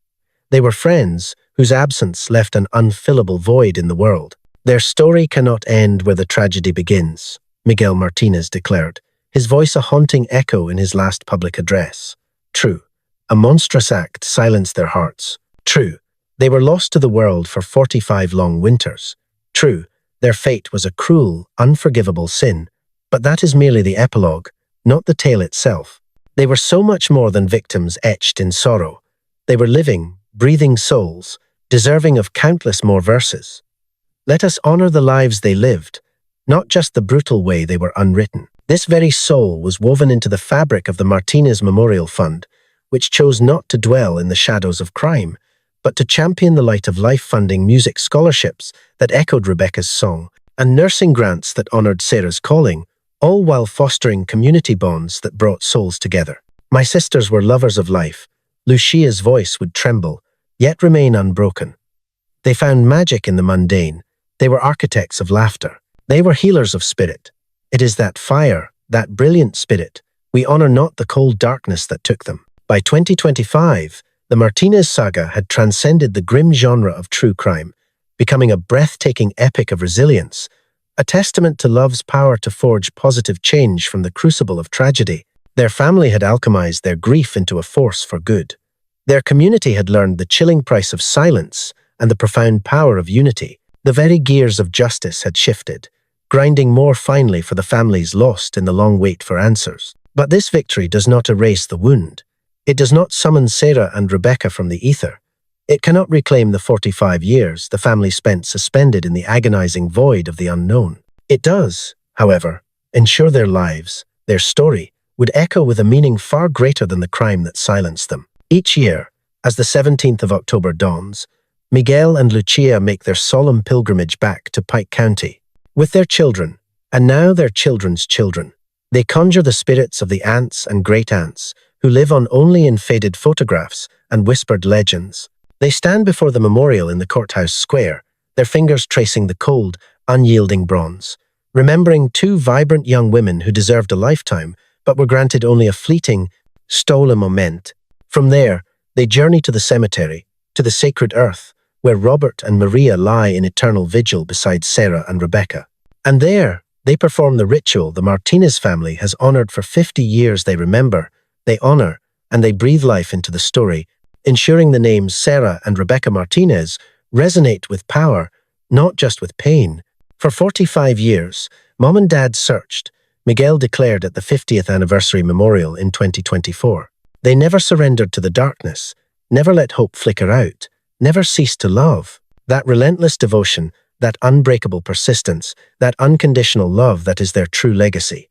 They were friends whose absence left an unfillable void in the world. "Their story cannot end where the tragedy begins," Miguel Martinez declared, his voice a haunting echo in his last public address. True, a monstrous act silenced their hearts. True, they were lost to the world for 45 long winters. True, their fate was a cruel, unforgivable sin. But that is merely the epilogue, not the tale itself. They were so much more than victims etched in sorrow. They were living, breathing souls, deserving of countless more verses. Let us honor the lives they lived, not just the brutal way they were unwritten. This very soul was woven into the fabric of the Martinez Memorial Fund, which chose not to dwell in the shadows of crime, but to champion the light of life, funding music scholarships that echoed Rebecca's song, and nursing grants that honored Sarah's calling, all while fostering community bonds that brought souls together. My sisters were lovers of life. Lucia's voice would tremble, yet remain unbroken. They found magic in the mundane. They were architects of laughter. They were healers of spirit. It is that fire, that brilliant spirit. We honor not the cold darkness that took them. By 2025, the Martinez saga had transcended the grim genre of true crime, becoming a breathtaking epic of resilience, a testament to love's power to forge positive change from the crucible of tragedy. Their family had alchemized their grief into a force for good. Their community had learned the chilling price of silence and the profound power of unity. The very gears of justice had shifted, grinding more finely for the families lost in the long wait for answers. But this victory does not erase the wound. It does not summon Sarah and Rebecca from the ether. It cannot reclaim the 45 years the family spent suspended in the agonizing void of the unknown. It does, however, ensure their lives, their story, would echo with a meaning far greater than the crime that silenced them. Each year, as the 17th of October dawns, Miguel and Lucia make their solemn pilgrimage back to Pike County with their children, and now their children's children. They conjure the spirits of the aunts and great-aunts who live on only in faded photographs and whispered legends. They stand before the memorial in the courthouse square, their fingers tracing the cold, unyielding bronze, remembering two vibrant young women who deserved a lifetime but were granted only a fleeting, stolen moment. From there, they journey to the cemetery, to the sacred earth, where Robert and Maria lie in eternal vigil beside Sarah and Rebecca. And there, they perform the ritual the Martinez family has honored for 50 years. They remember, they honor, and they breathe life into the story, ensuring the names Sarah and Rebecca Martinez resonate with power, not just with pain. For 45 years, Mom and Dad searched, Miguel declared at the 50th anniversary memorial in 2024. They never surrendered to the darkness, never let hope flicker out, never ceased to love. That relentless devotion, that unbreakable persistence, that unconditional love that is their true legacy.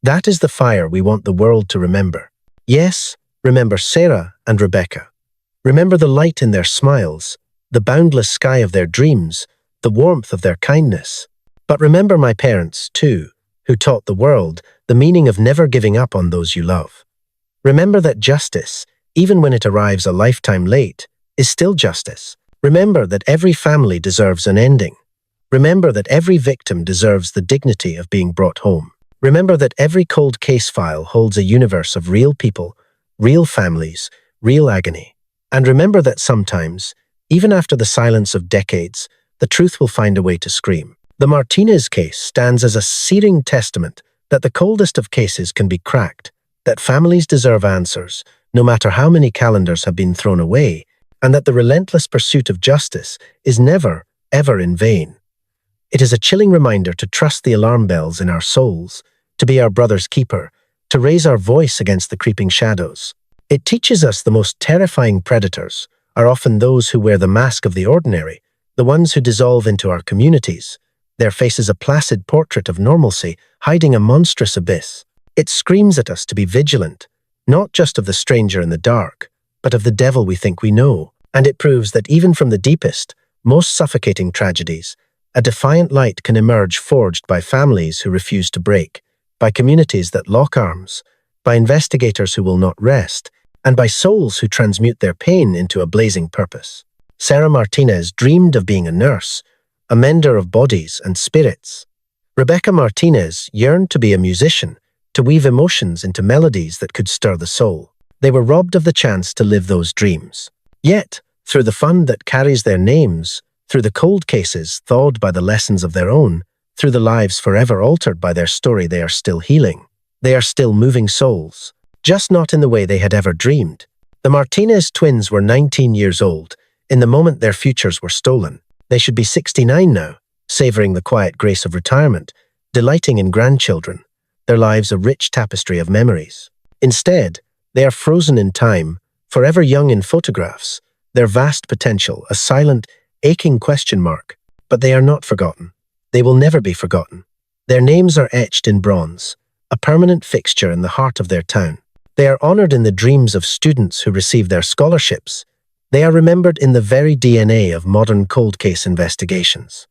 That is the fire we want the world to remember. Yes, remember Sarah and Rebecca. Remember the light in their smiles, the boundless sky of their dreams, the warmth of their kindness. But remember my parents, too, who taught the world the meaning of never giving up on those you love. Remember that justice, even when it arrives a lifetime late, is still justice. Remember that every family deserves an ending. Remember that every victim deserves the dignity of being brought home. Remember that every cold case file holds a universe of real people, real families, real agony. And remember that sometimes, even after the silence of decades, the truth will find a way to scream. The Martinez case stands as a searing testament that the coldest of cases can be cracked, that families deserve answers, no matter how many calendars have been thrown away, and that the relentless pursuit of justice is never, ever in vain. It is a chilling reminder to trust the alarm bells in our souls, to be our brother's keeper, to raise our voice against the creeping shadows. It teaches us the most terrifying predators are often those who wear the mask of the ordinary, the ones who dissolve into our communities, their faces a placid portrait of normalcy, hiding a monstrous abyss. It screams at us to be vigilant, not just of the stranger in the dark, but of the devil we think we know. And it proves that even from the deepest, most suffocating tragedies, a defiant light can emerge forged by families who refuse to break, by communities that lock arms, by investigators who will not rest, and by souls who transmute their pain into a blazing purpose. Sarah Martinez dreamed of being a nurse, a mender of bodies and spirits. Rebecca Martinez yearned to be a musician, to weave emotions into melodies that could stir the soul. They were robbed of the chance to live those dreams. Yet, through the fund that carries their names, through the cold cases thawed by the lessons of their own, through the lives forever altered by their story, they are still healing. They are still moving souls, just not in the way they had ever dreamed. The Martinez twins were 19 years old, in the moment their futures were stolen. They should be 69 now, savoring the quiet grace of retirement, delighting in grandchildren, their lives a rich tapestry of memories. Instead, they are frozen in time, forever young in photographs, their vast potential a silent, aching question mark. But they are not forgotten. They will never be forgotten. Their names are etched in bronze, a permanent fixture in the heart of their town. They are honored in the dreams of students who receive their scholarships. They are remembered in the very DNA of modern cold case investigations.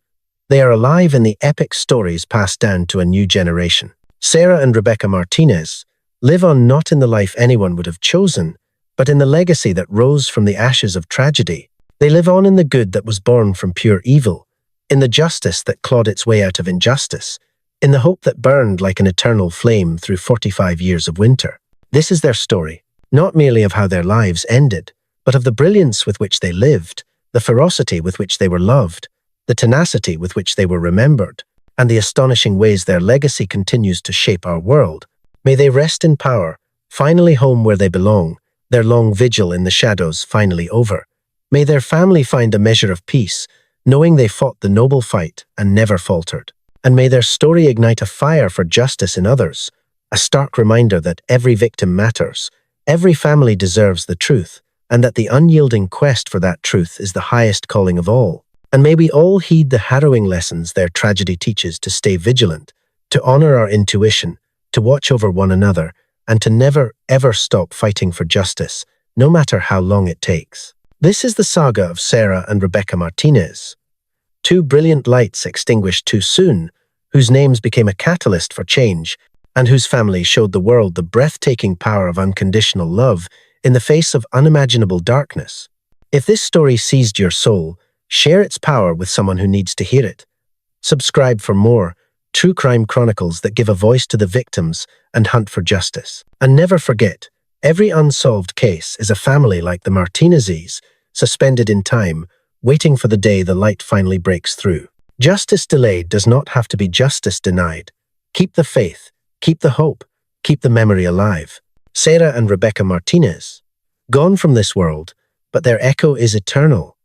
They are alive in the epic stories passed down to a new generation. Sarah and Rebecca Martinez live on not in the life anyone would have chosen, but in the legacy that rose from the ashes of tragedy. They live on in the good that was born from pure evil, in the justice that clawed its way out of injustice, in the hope that burned like an eternal flame through 45 years of winter. This is their story, not merely of how their lives ended, but of the brilliance with which they lived, the ferocity with which they were loved, the tenacity with which they were remembered, and the astonishing ways their legacy continues to shape our world. May they rest in power, finally home where they belong, their long vigil in the shadows finally over. May their family find a measure of peace, knowing they fought the noble fight and never faltered. And may their story ignite a fire for justice in others, a stark reminder that every victim matters, every family deserves the truth, and that the unyielding quest for that truth is the highest calling of all. And may we all heed the harrowing lessons their tragedy teaches to stay vigilant, to honor our intuition, to watch over one another, and to never, ever stop fighting for justice, no matter how long it takes. This is the saga of Sarah and Rebecca Martinez, two brilliant lights extinguished too soon, whose names became a catalyst for change, and whose family showed the world the breathtaking power of unconditional love in the face of unimaginable darkness. If this story seized your soul, share its power with someone who needs to hear it. Subscribe for more true crime chronicles that give a voice to the victims and hunt for justice. And never forget, every unsolved case is a family like the Martinezes, suspended in time, waiting for the day the light finally breaks through. Justice delayed does not have to be justice denied. Keep the faith, keep the hope, keep the memory alive. Sarah and Rebecca Martinez, gone from this world, but their echo is eternal.